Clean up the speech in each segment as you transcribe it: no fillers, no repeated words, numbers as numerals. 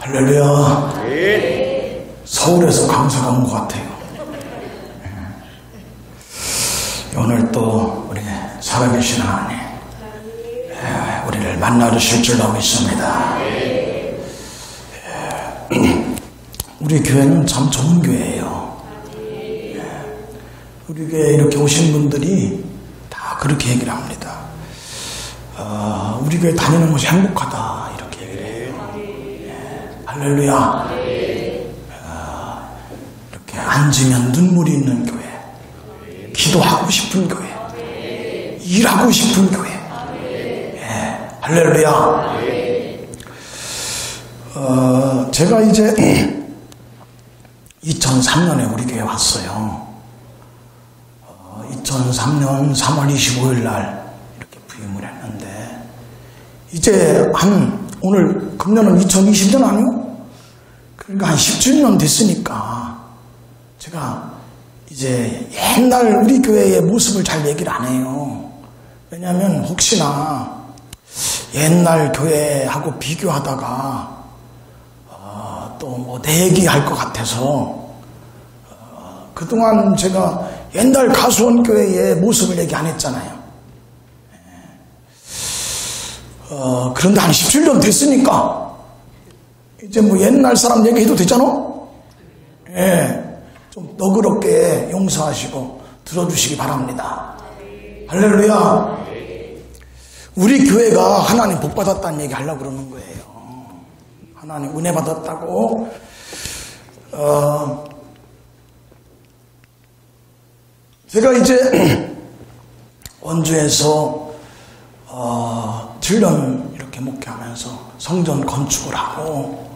할렐루야. 서울에서 강사가 온 것 같아요. 오늘 또 우리 살아계신 하나님 우리를 만나주실 줄로 믿습니다. 우리 교회는 참 좋은 교회예요. 우리 교회에 이렇게 오신 분들이 다 그렇게 얘기를 합니다. 우리 교회 다니는 것이 행복하다 이렇게 얘기를 해요. 할렐루야. 이렇게 앉으면 눈물이 있는 교회, 기도하고 싶은 교회, 일하고 싶은 교회. 할렐루야. 제가 이제 2003년에 우리 교회 왔어요. 2003년 3월 25일 날 이렇게 부임을 했는데, 이제 오늘 금년은 2020년 아니요? 그러니까 한 17년 됐으니까 제가 이제 옛날 우리 교회의 모습을 잘 얘기를 안 해요. 왜냐하면 혹시나 옛날 교회하고 비교하다가 또 뭐 내 얘기할 것 같아서 그동안 제가 옛날 가수원 교회의 모습을 얘기 안 했잖아요. 그런데 한 17년 됐으니까 이제 뭐 옛날 사람 얘기해도 되잖아? 좀 너그럽게 용서하시고 들어주시기 바랍니다. 할렐루야. 우리 교회가 하나님 복 받았다는 얘기 하려고 그러는 거예요. 하나님 은혜 받았다고. 제가 이제 원주에서 7년 이렇게 목회하면서 성전 건축을 하고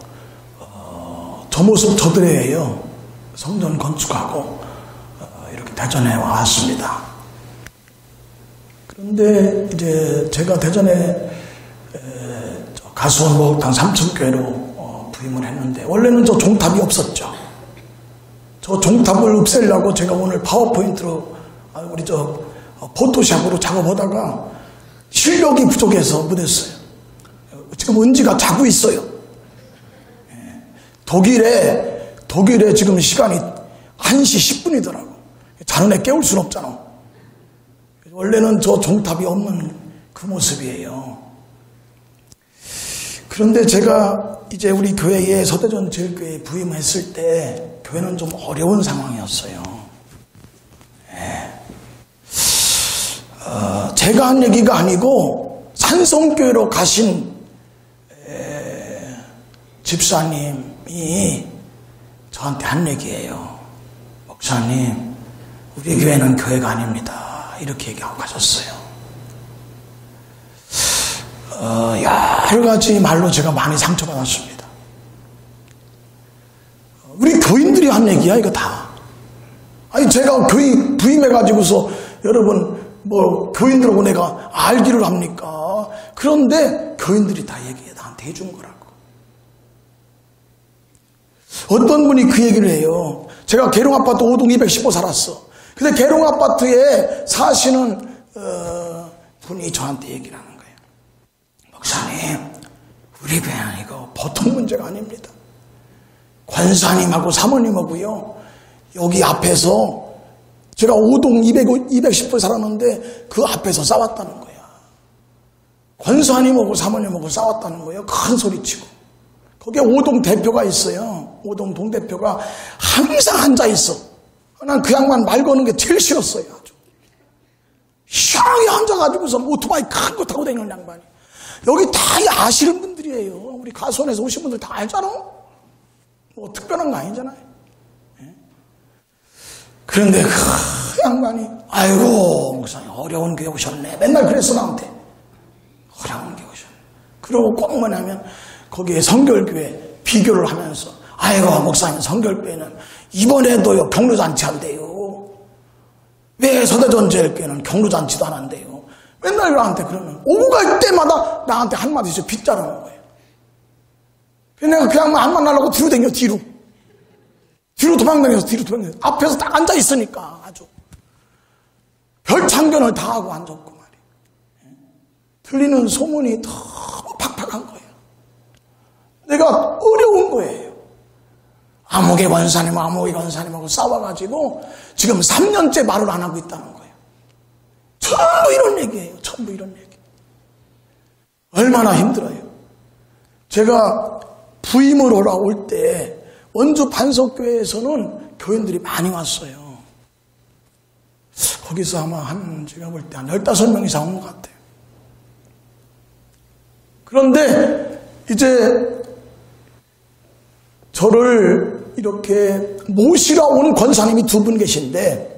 저 모습 저들이에요. 성전 건축하고 이렇게 대전에 왔습니다. 그런데 이제 제가 대전에 가수원 목욕탕 삼천교회로 부임을 했는데, 원래는 저 종탑이 없었죠. 저 종탑을 없애려고 제가 오늘 파워포인트로 우리 저 포토샵으로 작업하다가 실력이 부족해서 못했어요. 지금 은지가 자고 있어요. 독일에 지금 시간이 1시 10분이더라고. 자는 애 깨울 순 없잖아. 원래는 저 종탑이 없는 그 모습이에요. 그런데 제가 이제 우리 교회에 서대전 제일교회에 부임했을 때 교회는 좀 어려운 상황이었어요. 제가 한 얘기가 아니고 산성교회로 가신 집사님이 저한테 한 얘기예요. 목사님, 우리 교회는 교회가 아닙니다. 이렇게 얘기하고 가셨어요. 여러 가지 말로 제가 많이 상처받았습니다. 우리 교인들이 한 얘기야 이거 다. 아니 제가 교회 부임해가지고서 여러분 뭐 교인들하고 내가 알기를 합니까? 그런데 교인들이 다 얘기해 나한테 해준 거라고. 어떤 분이 그 얘기를 해요. 제가 계룡아파트 5동 210호 살았어. 근데 계룡아파트에 사시는 분이 저한테 얘기를 하는 거예요. 목사님, 우리 교회는 이거 보통 문제가 아닙니다. 권사님하고 사모님하고요, 여기 앞에서 제가 5동 210호 살았는데 그 앞에서 싸웠다는 거야. 권사님하고 사모님하고 싸웠다는 거예요. 큰 소리치고. 거기에 5동 대표가 있어요. 5동 동대표가 항상 앉아있어. 난 그 양반 말 거는 게 제일 싫었어요. 아주 시원하게 앉아가지고서 오토바이 큰 거 타고 다니는 양반이. 여기 다 아시는 분들이에요. 우리 가수원에서 오신 분들 다 알잖아. 뭐 특별한 거 아니잖아요. 그런데 그 양반이 아이고 목사님 어려운 교회 오셨네. 맨날 그랬어 나한테. 어려운 교회 오셨네. 그러고 꼭 뭐냐면 거기에 성결교회 비교를 하면서 아이고 목사님 성결교회는 이번에도요 경로잔치 한대요. 왜 서대전제일교회는 경로잔치도 안 한대요. 맨날 나한테 그러면 오고 갈 때마다 나한테 한마디씩 빗자르는 거예요. 내가 그 양반 안 만나려고 뒤로 당겨. 뒤로 도망다녀서 뒤로 도망다녀서 앞에서 딱 앉아있으니까 아주 별창견을 다 하고 앉았고 말이에요. 들리는 소문이 너무 팍팍한 거예요. 관계가 어려운 거예요. 아무개 권사님하고 싸워가지고 지금 3년째 말을 안 하고 있다는 거예요. 전부 이런 얘기예요. 전부 이런 얘기. 얼마나 힘들어요. 제가 부임을 하러 올 때 원주 반석교회에서는 교인들이 많이 왔어요. 거기서 아마 제가 볼 때 한 15명 이상 온 것 같아요. 그런데 이제 저를 이렇게 모시러 온 권사님이 2분 계신데,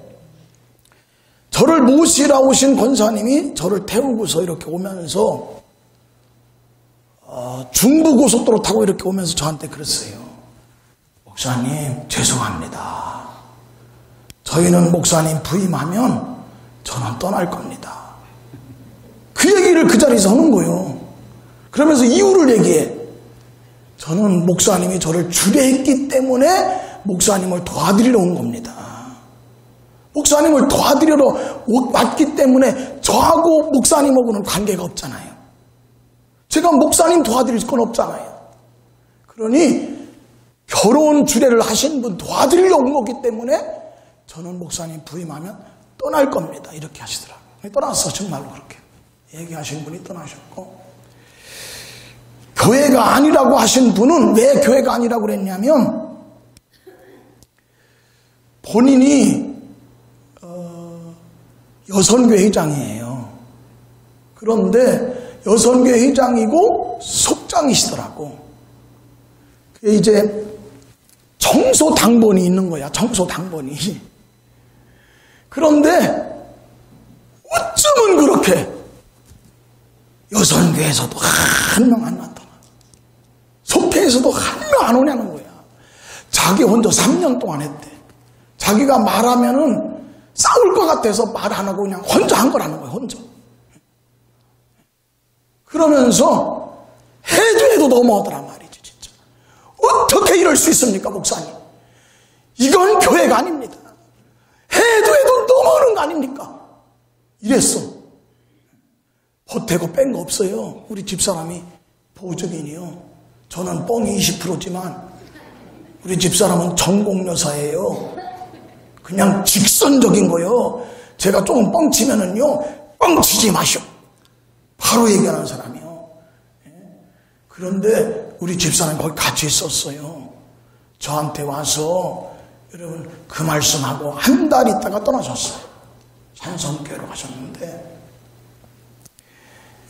저를 모시러 오신 권사님이 저를 태우고서 이렇게 오면서 중부고속도로 타고 이렇게 오면서 저한테 그랬어요. 목사님 죄송합니다. 저희는 목사님 부임하면 저는 떠날 겁니다. 그 얘기를 그 자리에서 하는 거예요. 그러면서 이유를 얘기해. 저는 목사님이 저를 주례했기 때문에 목사님을 도와드리러 온 겁니다. 목사님을 도와드리러 왔기 때문에 저하고 목사님하고는 관계가 없잖아요. 제가 목사님 도와드릴 건 없잖아요. 그러니 결혼 주례를 하신 분 도와드리러 온 거기 때문에 저는 목사님 부임하면 떠날 겁니다. 이렇게 하시더라고요. 떠났어. 정말로 그렇게 얘기하신 분이 떠나셨고, 교회가 아니라고 하신 분은 왜 교회가 아니라고 그랬냐면, 본인이 여선교회 회장이에요. 그런데 여선교회 회장이고 속장이시더라고. 그게 이제 청소당번이 있는 거야. 청소당번이. 그런데 어쩌면 그렇게 여선교회에서도 한 명 안 나타나, 속회에서도 한 명 안 오냐는 거야. 자기 혼자 3년 동안 했대. 자기가 말하면은 싸울 것 같아서 말 안 하고 그냥 혼자 한 거라는 거야. 혼자. 그러면서 해도 넘어오더란 말이지. 진짜 어떻게 이럴 수 있습니까, 목사님? 이건 교회가 아닙니다. 해도 넘어오는 거 아닙니까? 이랬어. 보태고 뺀 거 없어요. 우리 집사람이 보증인이요. 저는 뻥이 20%지만 우리 집사람은 전공여사예요. 그냥 직선적인 거요. 제가 조금 뻥치면은요, 뻥치지 마시오. 바로 얘기하는 사람이요. 그런데 우리 집사람이 거기 같이 있었어요. 저한테 와서 여러분 그 말씀하고 한 달 있다가 떠나셨어요. 산성교회로 가셨는데,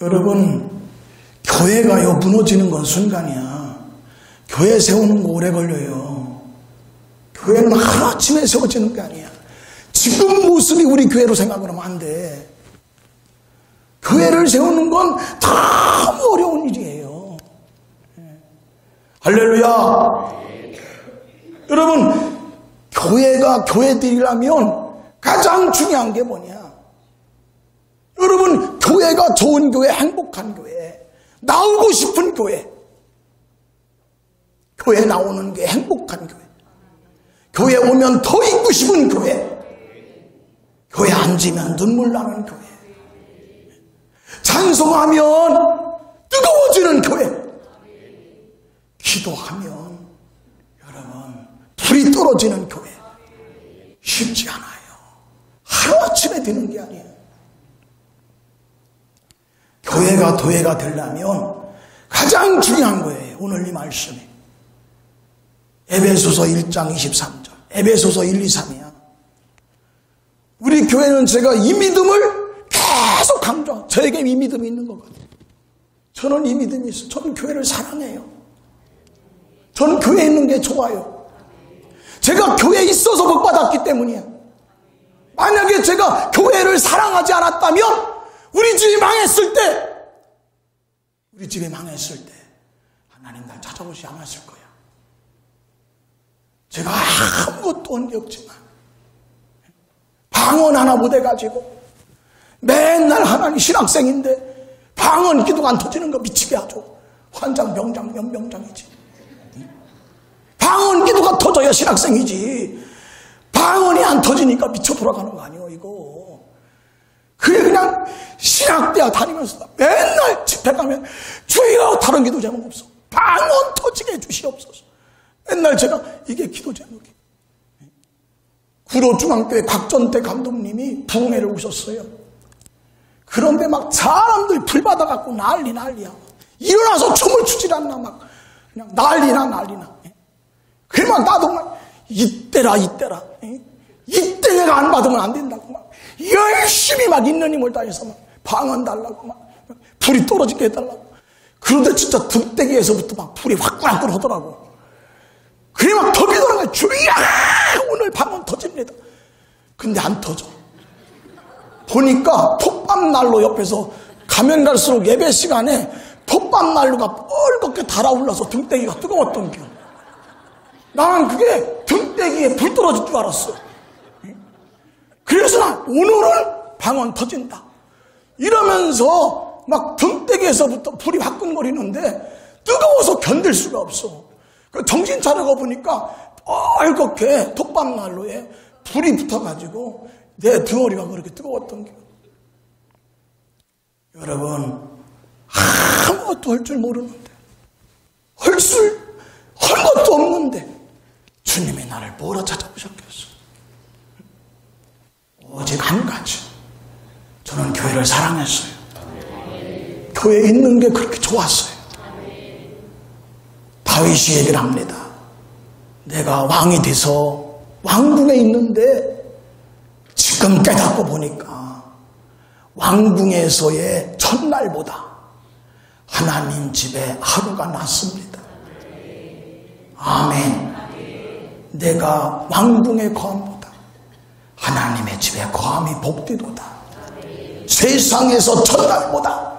여러분 교회가요 무너지는 건 순간이야. 교회 세우는 거 오래 걸려요. 교회는 하루아침에 세워지는 게 아니야. 지금 모습이 우리 교회로 생각을 하면 안 돼. 교회를 세우는 건 너무 어려운 일이에요. 할렐루야. 여러분 교회가 교회들이라면 가장 중요한 게 뭐냐? 여러분 교회가 좋은 교회, 행복한 교회, 나오고 싶은 교회, 교회 나오는 게 행복한 교회, 교회 오면 더 있고 싶은 교회, 교회 앉으면 눈물 나는 교회, 찬송하면 뜨거워지는 교회, 기도하면 여러분 불이 떨어지는 교회. 쉽지 않아요. 하루아침에 되는 게 아니에요. 교회가 도회가 되려면 가장 중요한 거예요. 오늘 이 말씀이 에베소서 1장 23절, 에베소서 1, 2, 3이야. 우리 교회는 제가 이 믿음을 계속 강조하고, 저에게 이 믿음이 있는 거거든요. 저는 이 믿음이 있어요. 저는 교회를 사랑해요. 저는 교회에 있는 게 좋아요. 제가 교회에 있어서 복 받았기 때문이야. 만약에 제가 교회를 사랑하지 않았다면 우리 집이 망했을 때 하나님 날 찾아오지 않았을 거야. 제가 아무것도 한 게 없지만 방언 하나 못해가지고 맨날 하나님 신학생인데 방언 기도가 안 터지는 거 미치게 하죠. 환장, 병장, 연병장이지. 방언 기도가 터져야 신학생이지. 방언이 안 터지니까 미쳐 돌아가는 거 아니에요, 이거. 그래, 그냥 신학대학 다니면서 맨날 집회 가면 주여 다른 기도 제목 없어. 방언 터지게 해주시옵소서. 맨날 제가 이게 기도 제목이에요. 구로중앙교회 곽전태 감독님이 부흥회를 오셨어요. 그런데 막 사람들 불받아갖고 난리야. 일어나서 춤을 추질 않나 막 그냥 난리나. 그래 막 나도 막 이때라. 이때 내가 안 받으면 안 된다고 막 열심히 막 있는 힘을 다해서 막 방언 달라고 막 불이 떨어지게 해달라고. 그런데 진짜 등대기에서부터 막 불이 화끈화끈 하더라고. 그래 막 더 기도하는 거야. 주야 오늘 방언 터집니다. 근데 안 터져. 보니까 톱밥난로 옆에서 가면 갈수록 예배 시간에 톱밥난로가 뻘겋게 달아올라서 등대기가 뜨거웠던 기억. 나는 그게 등대기에 불 떨어질 줄 알았어. 그래서 난 오늘은 방언 터진다 이러면서 막 등대기에서부터 불이 화끈거리는데 뜨거워서 견딜 수가 없어. 정신 차려가 보니까 뻘겋게 톱밥난로에 불이 붙어가지고 내 등허리가 그렇게 뜨거웠던 게. 여러분 아무것도 할 줄 모르는데 할 것도 없는데 주님이 나를 뭐로 찾아오셨겠어. 오직 한 가지, 저는 교회를 사랑했어요. 교회에 있는 게 그렇게 좋았어요. 다윗이 얘기를 합니다. 내가 왕이 돼서 왕궁에 있는데 지금 깨닫고 보니까 왕궁에서의 첫날보다 하나님 집에 하루가 낫습니다. 아멘. 내가 왕궁의 거함보다 하나님의 집에 거함이 복되도다. 세상에서 첫날보다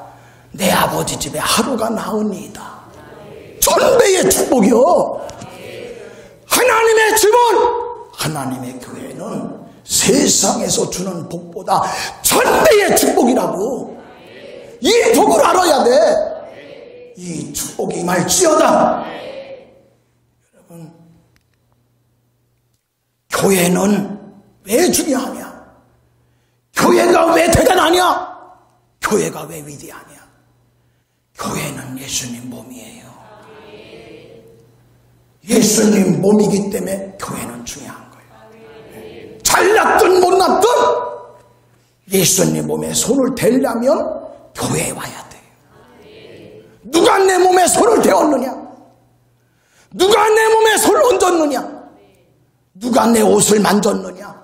내 아버지 집에 하루가 나으니이다. 천배의 축복이요. 하나님의 집은, 하나님의 교회는 세상에서 주는 복보다 천배의 축복이라고. 이 복을 알아야 돼. 이 축복이 임할지어다. 여러분, 교회는 왜 중요하냐? 교회가 왜 대단하냐? 교회가 왜 위대하냐? 교회는 예수님 몸이에요. 예수님 몸이기 때문에 교회는 중요한 거예요. 잘났든 못났든 예수님 몸에 손을 대려면 교회에 와야 돼요. 누가 내 몸에 손을 대었느냐? 누가 내 몸에 손을 얹었느냐? 누가 내 옷을 만졌느냐?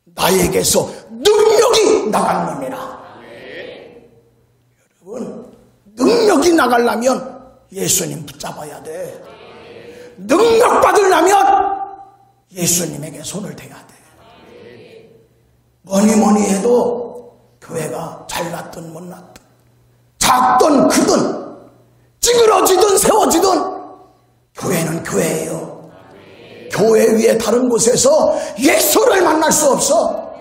나에게서 능력이 나갔느니라. 여러분, 능력이 나가려면 예수님 붙잡아야 돼. 능력 받으려면 예수님에게 손을 대야 돼. 뭐니 해도 교회가 잘났든 못났든 작든 크든 찌그러지든 세워지든 교회는 교회예요. 교회 위에 다른 곳에서 예수를 만날 수 없어.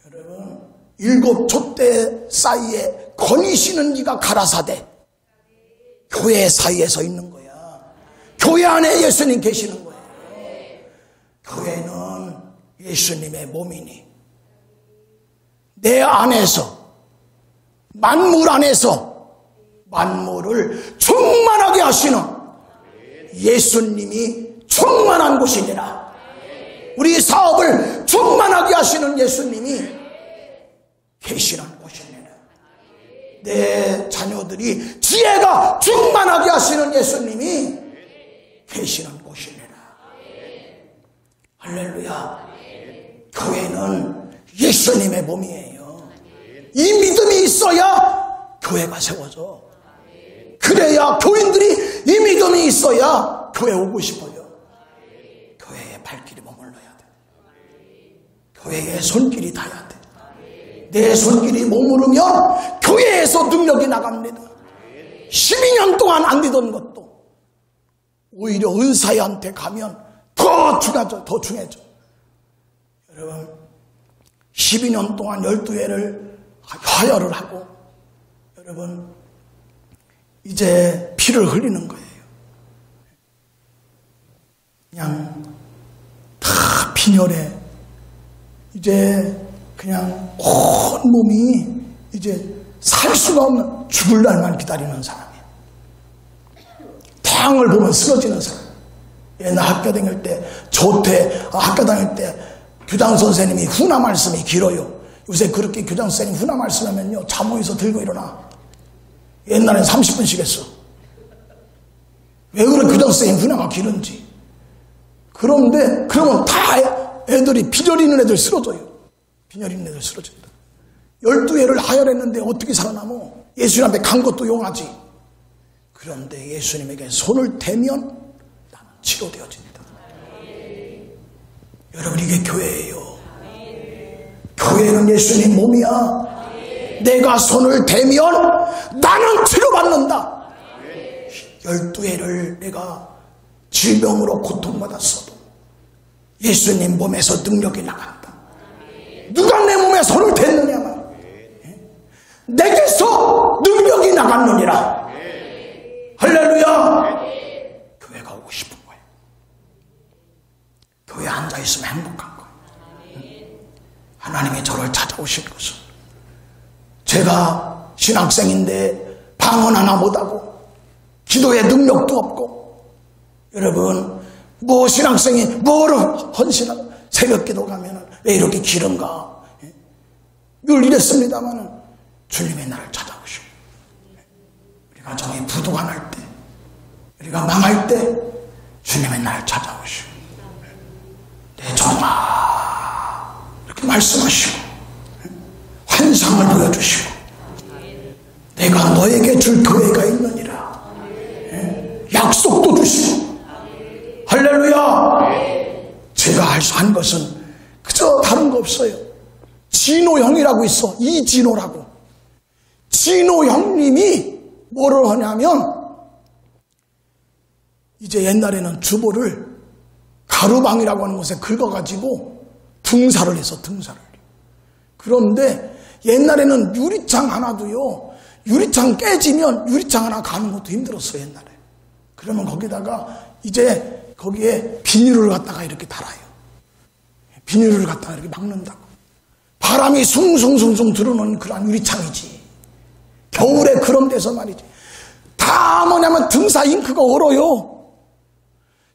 여러분, 7 촛대 사이에 거니시는 이가 가라사대. 교회 사이에서 있는 거야. 교회 안에 예수님 계시는 거예요. 교회는 예수님의 몸이니 내 안에서, 만물 안에서 만물을 충만하게 하시는 예수님이 충만한 곳이니라. 우리 사업을 충만하게 하시는 예수님이 계시는 곳이니라. 내 자녀들이 지혜가 충만하게 하시는 예수님이 계시는 곳이니라. 할렐루야. 교회는 예수님의 몸이에요. 이 믿음이 있어야 교회가 세워져. 그래야 교인들이 이 믿음이 있어야 교회 오고 싶어요. 교회에 발길이 머물러야 돼. 교회에 손길이 닿아야 돼. 내 손길이 머무르면 교회에서 능력이 나갑니다. 12년 동안 안 되던 것도 오히려 은사야한테 가면 더 중요해져. 여러분, 12년 동안 12회를 화열을 하고, 여러분, 이제 피를 흘리는 거예요. 그냥 다 빈혈에 이제 그냥 온몸이 이제 살 수가 없는, 죽을 날만 기다리는 사람이에요. 상을 보면 쓰러지는 사람. 옛날 학교 다닐 때 학교 다닐 때 교장 선생님이 훈화 말씀이 길어요. 요새 그렇게 교장 선생님 훈화 말씀하면요 잠모에서 들고 일어나. 옛날엔 30분씩 했어. 왜 그래 교장 선생님 훈화가 길은지. 그런데 그러면 다 애들이 빈혈 있는 애들 쓰러져요. 빈혈 있는 애들 쓰러진다. 12애를 하혈했는데 어떻게 살아남어? 예수님 앞에 간 것도 용하지. 그런데 예수님에게 손을 대면 나는 치료되어진다. 여러분 이게 교회예요. 교회는 예수님 몸이야. 내가 손을 대면 나는 치료받는다. 12애를 내가 질병으로 고통받았어도 예수님 몸에서 능력이 나간다. 누가 내 몸에 손을 댔느냐만 내게서 능력이 나갔느니라. 할렐루야. 교회가 오고 싶은 거예요. 교회에 앉아있으면 행복한 거예요. 하나님이 저를 찾아오실 것은 제가 신학생인데 방언 하나 못하고 기도에 능력도 없고 여러분 뭐 신학생이 뭐를 헌신하고 새벽 기도 가면은 왜 이렇게 길은가 늘 이랬습니다마는 주님의 나를 찾아오시고 우리가 정말 부도가 날 때 우리가 망할 때 주님의 나를 찾아오시고 내 종아 이렇게 말씀하시고 환상을 보여주시고 내가 너에게 줄 교회가 있느니라 약속도 주시고 할렐루야. 제가 한 것은 그저 다른 거 없어요. 진호 형이라고 있어. 이진호라고. 진호 형님이 뭐를 하냐면 이제 옛날에는 주보를 가루방이라고 하는 곳에 긁어가지고 등사를 해서 등사를. 그런데 옛날에는 유리창 하나도요. 유리창 깨지면 유리창 하나 가는 것도 힘들었어요. 옛날에. 그러면 거기다가 이제 거기에 비닐을 갖다가 이렇게 달아요. 비닐을 갖다가 이렇게 막는다고. 바람이 숭숭숭숭 들어오는 그런 유리창이지. 겨울에 그런 데서 말이지. 다 뭐냐면 등사 잉크가 얼어요.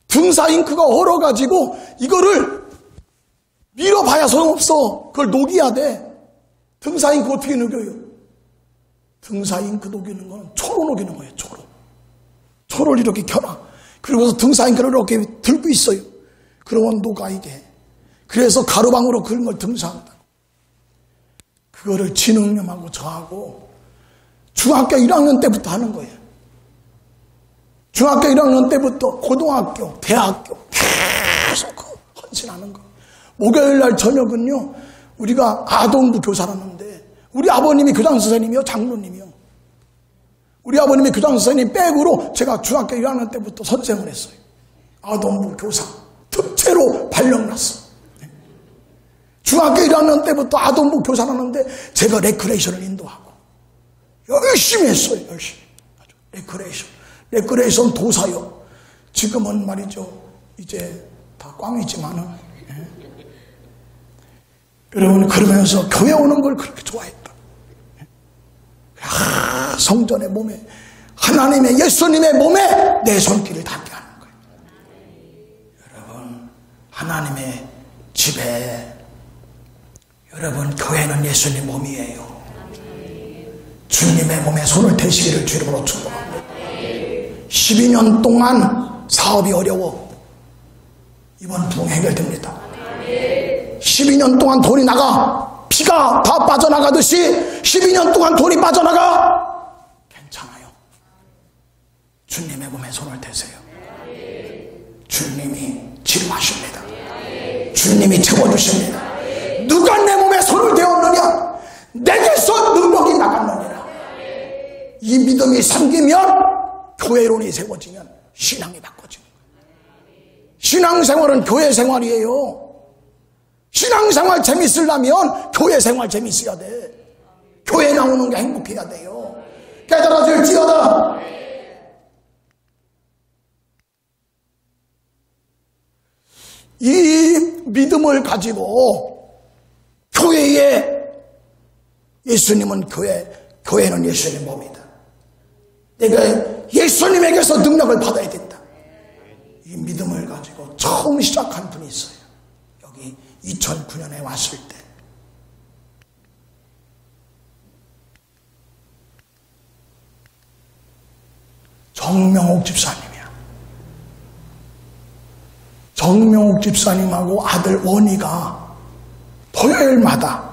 등사 잉크가 얼어가지고 이거를 밀어봐야 소용없어. 그걸 녹여야 돼. 등사 잉크 어떻게 녹여요? 등사 잉크 녹이는 건 초로 녹이는 거예요. 초를 이렇게 켜놔. 그러고서 등사 잉크를 이렇게 들고 있어요. 그러면 녹아 이게. 그래서 가루방으로 그런 걸 등사한다. 그거를 진흥님하고 저하고 중학교 1학년 때부터 하는 거예요. 중학교 1학년 때부터 고등학교, 대학교 계속 헌신하는 거예요. 목요일날 저녁은요. 우리가 아동부 교사라는데 우리 아버님이 교장 선생님이요. 장로님이요. 우리 아버님이 교장 선생님 백으로 제가 중학교 1학년 때부터 선생을 했어요. 아동부 교사. 특채로 발령났어. 중학교 1학년 때부터 아동부 교사라는데 제가 레크레이션을 인도하고 열심히 했어요. 열심히. 레크레이션 도사요. 지금은 말이죠. 이제 다 꽝이지만은. 여러분 그러면서 교회 오는 걸 그렇게 좋아했다. 성전의 몸에 하나님의 예수님의 몸에 내 손길을 닿게 하는 거예요. 여러분 하나님의 집에 여러분 교회는 예수님 몸이에요. 주님의 몸에 손을 대시기를 주님으로 축복합니다. 12년 동안 사업이 어려워. 이번 부흥 해결됩니다. 12년 동안 돈이 나가. 피가 다 빠져나가듯이 12년 동안 돈이 빠져나가. 괜찮아요. 주님의 몸에 손을 대세요. 주님이 치료하십니다. 주님이 채워주십니다. 누가 내 몸에 손을 대었느냐? 내게서 능력이 나갔느니라. 이 믿음이 생기면 교회론이 세워지면 신앙이 바꿔지는 거예요. 신앙생활은 교회 생활이에요. 신앙생활 재밌으려면 교회 생활 재밌어야 돼. 교회 나오는 게 행복해야 돼요. 깨달아질지어다. 이 믿음을 가지고 교회에 예수님은 교회는 예수님 몸이다. 내가 예수님에게서 능력을 받아야 된다. 이 믿음을 가지고 처음 시작한 분이 있어요. 여기 2009년에 왔을 때. 정명옥 집사님이야. 정명옥 집사님하고 아들 원희가 토요일마다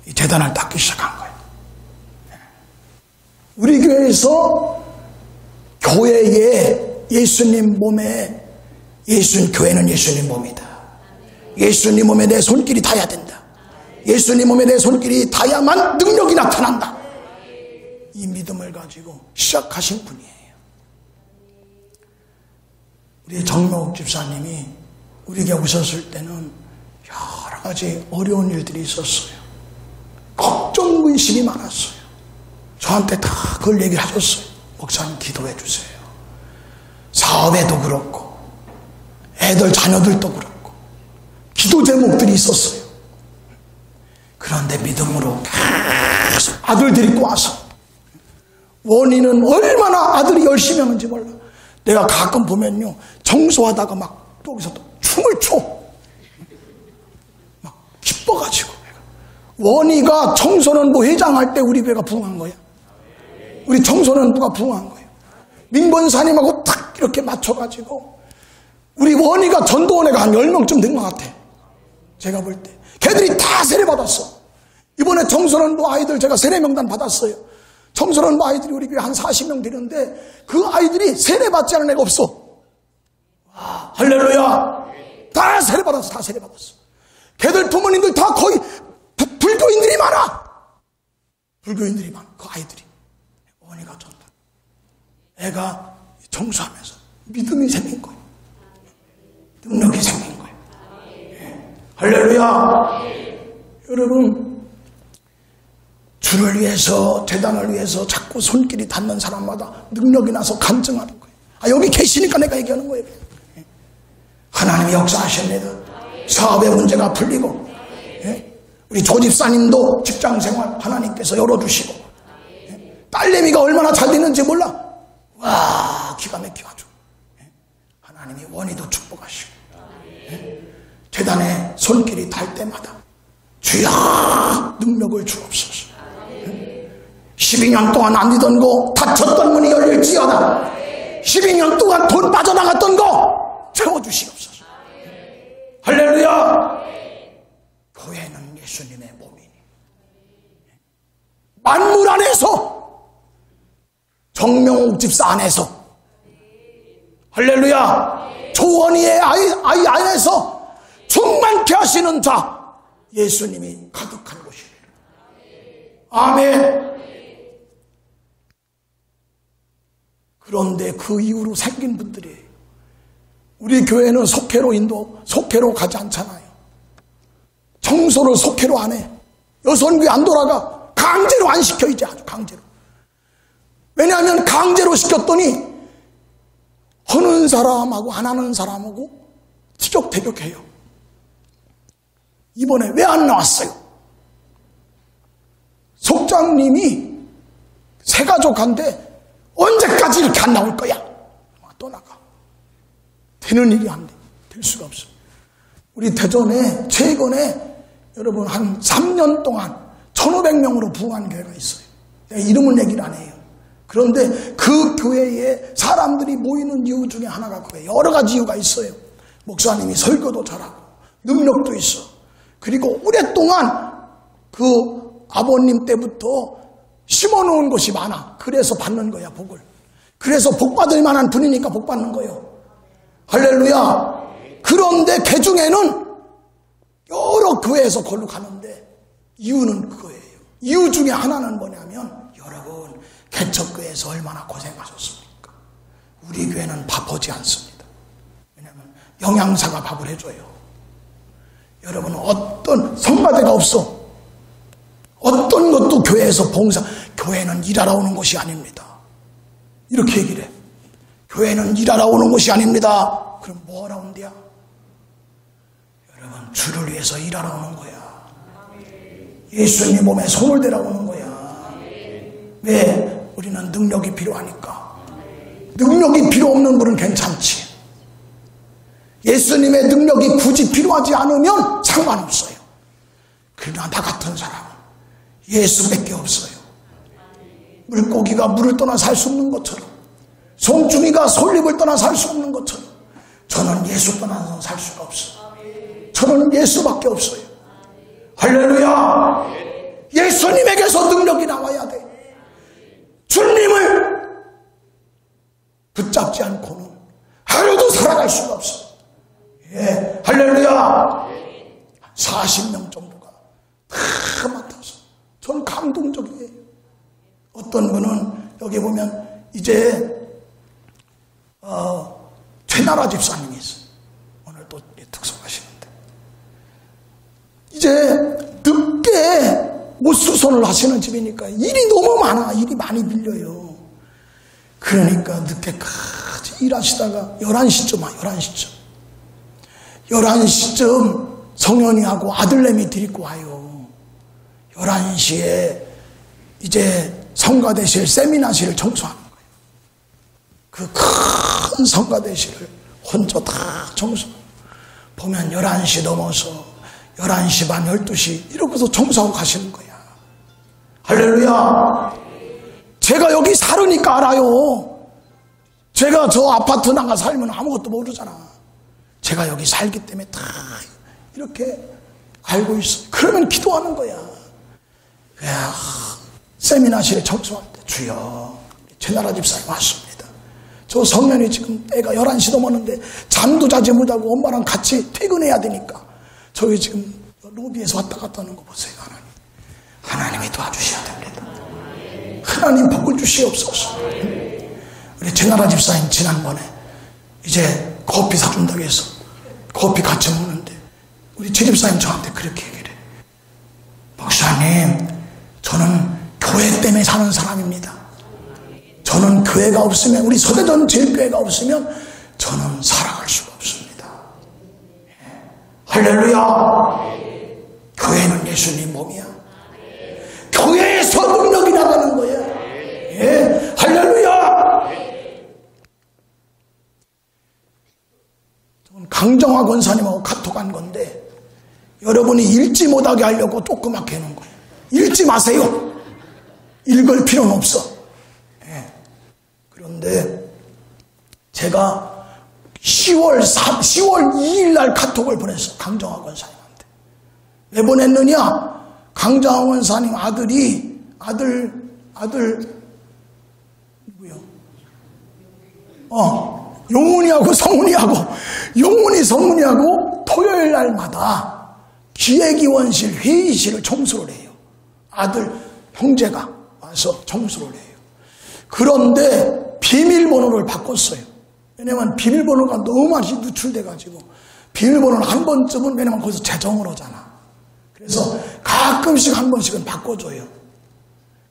이 재단을 닦기 시작한 거예요. 우리 교회에서 교회에 예수님 몸에 교회는 예수님 몸이다. 예수님 몸에 내 손길이 닿아야 된다. 예수님 몸에 내 손길이 닿아야만 능력이 나타난다. 이 믿음을 가지고 시작하신 분이에요. 우리 정명옥 집사님이 우리에게 오셨을 때는 여러 가지 어려운 일들이 있었어요. 걱정, 근심이 많았어요. 저한테 다 그걸 얘기를 하셨어요. 목사님 기도해 주세요. 사업에도 그렇고 애들 자녀들도 그렇고 기도 제목들이 있었어요. 그런데 믿음으로 계속 아들 데리고 와서 원인은 얼마나 아들이 열심히 하는지 몰라. 내가 가끔 보면요 청소하다가 막 여기서 또 춤을 춰. 막 기뻐가지고. 원희가 청소년부 회장할 때 우리 교회가 부흥한 거야. 우리 청소년부가 부흥한 거예요. 민권사님하고 딱 이렇게 맞춰가지고 우리 원희가 전도원회가 한 10명쯤 된 것 같아. 제가 볼 때 걔들이 다 세례받았어. 이번에 청소년부 아이들 제가 세례명단 받았어요. 청소년부 아이들이 우리 교회 한 40명 되는데 그 아이들이 세례받지 않은 애가 없어. 와, 할렐루야. 다 세례받았어. 다 세례받았어. 걔들 부모님들 다 거의 불교인들이 많아. 불교인들이 많아. 그 아이들이. 원희가 전도. 애가 청소하면서 믿음이 생긴 거예요. 능력이 생긴 거예요. 예. 할렐루야. 여러분, 주를 위해서, 재단을 위해서 자꾸 손길이 닿는 사람마다 능력이 나서 간증하는 거예요. 아, 여기 계시니까 내가 얘기하는 거예요. 예. 하나님이 역사하십니다. 사업의 문제가 풀리고, 예. 우리 조집사님도 직장생활 하나님께서 열어주시고, 예. 딸내미가 얼마나 잘 되는지 몰라. 와, 기가 막혀가지고. 예. 하나님이 원희도 축복하시고, 예. 재단에 손길이 닿을 때마다 주여 능력을 주옵소서. 12년 동안 안 되던 거 닫혔던 문이 열릴지어다. 12년 동안 돈 빠져나갔던 거 채워주시옵소서. 할렐루야. 교회는 예수님의 몸이니 만물 안에서 정명옥 집사 안에서 할렐루야 조원희의 아이 안에서 충만케 하시는 자 예수님이 가득한 곳이에요. 아멘. 그런데 그 이후로 생긴 분들이에요. 우리 교회는 속회로 가지 않잖아요. 청소를 속회로 안 해. 여선교회 안 돌아가. 강제로 안 시켜 이제 아주 강제로. 왜냐하면 강제로 시켰더니 하는 사람하고 안 하는 사람하고 티격태격해요. 이번에 왜 안 나왔어요? 속장님이 새가족한테 언제까지 이렇게 안 나올 거야? 또 나가. 되는 일이 안 돼. 될 수가 없어. 우리 대전에 최근에 여러분 한 3년 동안 1,500명으로 부흥한 교회가 있어요. 내가 이름은 얘기를 안 해요. 그런데 그 교회에 사람들이 모이는 이유 중에 하나가 그거예요. 여러 가지 이유가 있어요. 목사님이 설교도 잘하고 능력도 있어. 그리고 오랫동안 그 아버님 때부터 심어놓은 것이 많아. 그래서 받는 거야, 복을. 그래서 복 받을 만한 분이니까 복 받는 거예요. 할렐루야. 그런데 그 중에는 여러 교회에서 걸로 가는데 이유는 그거예요. 이유 중에 하나는 뭐냐면 여러분 개척교회에서 얼마나 고생하셨습니까? 우리 교회는 밥하지 않습니다. 왜냐하면 영양사가 밥을 해줘요. 여러분 어떤 성가대가 없어. 어떤 것도 교회에서 봉사, 교회는 일하러 오는 것이 아닙니다. 이렇게 얘기를 해. 교회는 일하러 오는 것이 아닙니다. 그럼 뭐 하러 온대야? 여러분 주를 위해서 일하러 오는 거야. 예수님 몸에 손을 대러 오는 거야. 왜? 우리는 능력이 필요하니까. 능력이 필요 없는 분은 괜찮지. 예수님의 능력이 굳이 필요하지 않으면 상관없어요. 그러나 나 같은 사람은 예수밖에 없어요. 물고기가 물을 떠나 살 수 없는 것처럼, 송충이가 솔잎을 떠나 살 수 없는 것처럼, 저는 예수 떠나서 살 수가 없어요. 저는 예수밖에 없어요. 할렐루야. 예수님에게서 능력이 나와야 돼. 주님을 붙잡지 않고는 하루도 살아갈 수가 없어. 예, 할렐루야. 40명 정도가 다 맡아서 전 감동적이에요. 어떤 분은 여기 보면 이제 최나라 집사님이 있어요. 오늘 또 특송하시는데 이제 늦게 옷수선을 하시는 집이니까 일이 너무 많아. 일이 많이 밀려요. 그러니까 늦게까지 일하시다가 11시쯤 11시쯤 성현이하고 아들내미 데리고 와요. 11시에 이제 성가대실 세미나실을 청소하는 거예요. 그 큰 성가대실을 혼자 다 청소. 보면 11시 넘어서 11시 반 12시 이러고서 청소하고 가시는 거야. 할렐루야. 제가 여기 살으니까 알아요. 제가 저 아파트 나가 살면 아무것도 모르잖아. 제가 여기 살기 때문에 다 이렇게 알고 있어. 그러면 기도하는 거야. 세미나실에 청소할 때 주여 최나라 집사님 왔습니다. 저 성년이 지금 애가 11시 넘었는데 잠도 자지 못하고 엄마랑 같이 퇴근해야 되니까 저기 지금 로비에서 왔다 갔다 하는 거 보세요. 하나님이 도와주셔야 됩니다. 하나님 복을 주시옵소서. 우리 최나라 집사님 지난번에 이제 커피 사준다고 해서 커피 같이 먹는데 우리 최 집사님 저한테 그렇게 얘기를 해요. 목사님, 저는 교회 때문에 사는 사람입니다. 저는 교회가 없으면, 우리 서대전 제일교회가 없으면 저는 살아갈 수가 없습니다. 할렐루야. 교회는 예수님 몸이야. 교회에서 능력이 나가는 거야. 예, 할렐루야. 저는 강정화 권사님하고 카톡한 건데 여러분이 읽지 못하게 하려고 조그맣게 해놓은 거예요. 읽지 마세요. 읽을 필요는 없어. 예. 그런데 제가 10월 2일 날 카톡을 보냈어. 강정화 권사님한테. 왜 보냈느냐? 강정화 권사님 누구요? 용훈이하고 성훈이하고 토요일 날마다 기획위원실 회의실을 청소를 해요. 아들 형제가 와서 청소를 해요. 그런데 비밀번호를 바꿨어요. 왜냐면 비밀번호가 너무 많이 누출돼가지고 비밀번호는 한 번쯤은, 왜냐면 거기서 재정을 하잖아. 그래서 가끔씩 한 번씩은 바꿔줘요.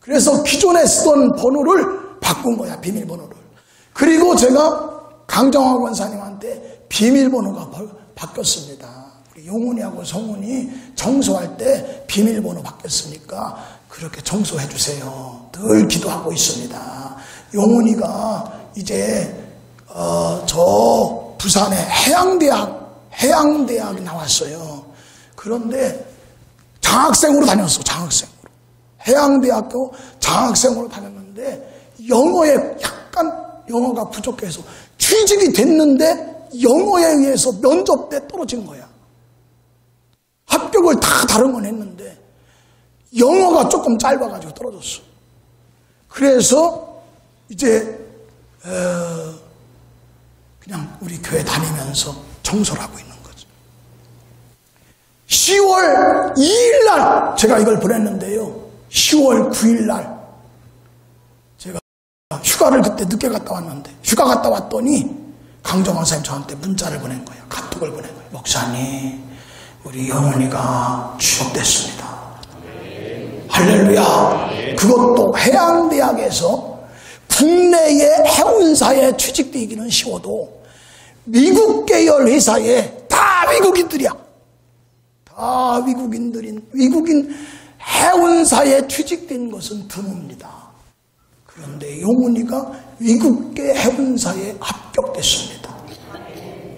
그래서 기존에 쓰던 번호를 바꾼 거야, 비밀번호를. 그리고 제가 강정화 권사님한테 비밀번호가 바뀌었습니다. 우리 용훈이하고 성훈이 청소할 때 비밀번호 바뀌었으니까 그렇게 청소해 주세요. 늘 기도하고 있습니다. 용훈이가 이제 저 부산의 해양대학 나왔어요. 그런데 장학생으로 다녔어. 장학생으로. 해양대학교 장학생으로 다녔는데 영어가 부족해서 취직이 됐는데 영어에 의해서 면접 때 떨어진 거야. 합격을 다 다른 건 했는데 영어가 조금 짧아가지고 떨어졌어. 그래서 이제 그냥 우리 교회 다니면서 청소를 하고 있는 거죠. 10월 2일 날 제가 이걸 보냈는데요. 10월 9일 날 제가 휴가를 그때 늦게 갔다 왔는데, 휴가 갔다 왔더니 강정화 선생님 저한테 문자를 보낸 거예요. 카톡을 보낸 거예요. 목사님, 우리 영훈이가 취업됐습니다. 할렐루야. 그것도 해양대학에서 국내의 해운사에 취직되기는 쉬워도 미국 계열 회사에 다 미국인들이야. 다 미국인 해운사에 취직된 것은 드뭅니다. 그런데 용훈이가 위국계 해군사에 합격됐습니다.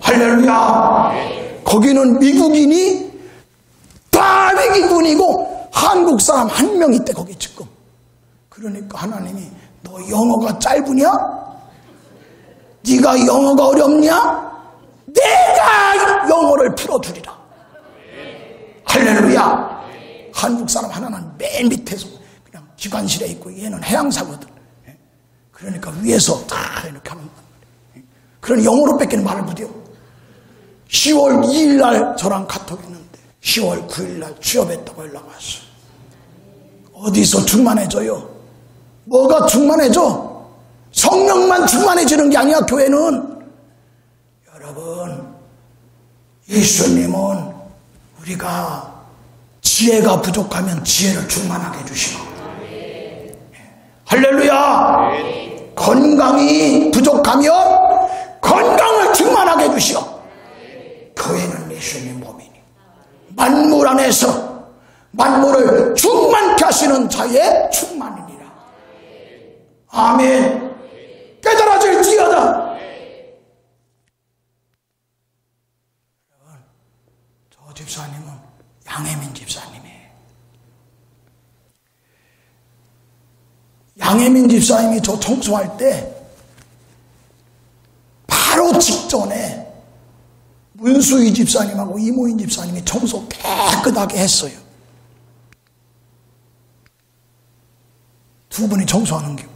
할렐루야. 거기는 미국인이 다 미국인이고 한국 사람 한 명 있대 거기 지금. 그러니까 하나님이 너 영어가 짧으냐? 네가 영어가 어렵냐? 내가 영어를 풀어주리라. 할렐루야. 한국 사람 하나는 맨 밑에서 그냥 기관실에 있고 얘는 해양사거든. 그러니까 위에서 다 이렇게 하는 거야. 그런 영어로 뺏기는 말을 못해요. 10월 2일 날 저랑 카톡했는데 10월 9일 날 취업했다고 연락 왔어요. 어디서 충만해져요? 뭐가 충만해져? 성령만 충만해지는 게 아니야. 교회는. 여러분, 예수님은 우리가 지혜가 부족하면 지혜를 충만하게 해주시고, 할렐루야. 건강이 부족하면 건강을 충만하게 해주시오. 교회는 예수님 몸이니 만물 안에서 만물을 충만케 하시는 자의 충만이니라. 아멘. 깨달아질지어다. 저 집사님은 양혜민 집사님이에요. 양혜민 집사님이 저 청소할 때 바로 직전에 문수희 집사님하고 이모인 집사님이 청소 깨끗하게 했어요. 두 분이 청소하는 게.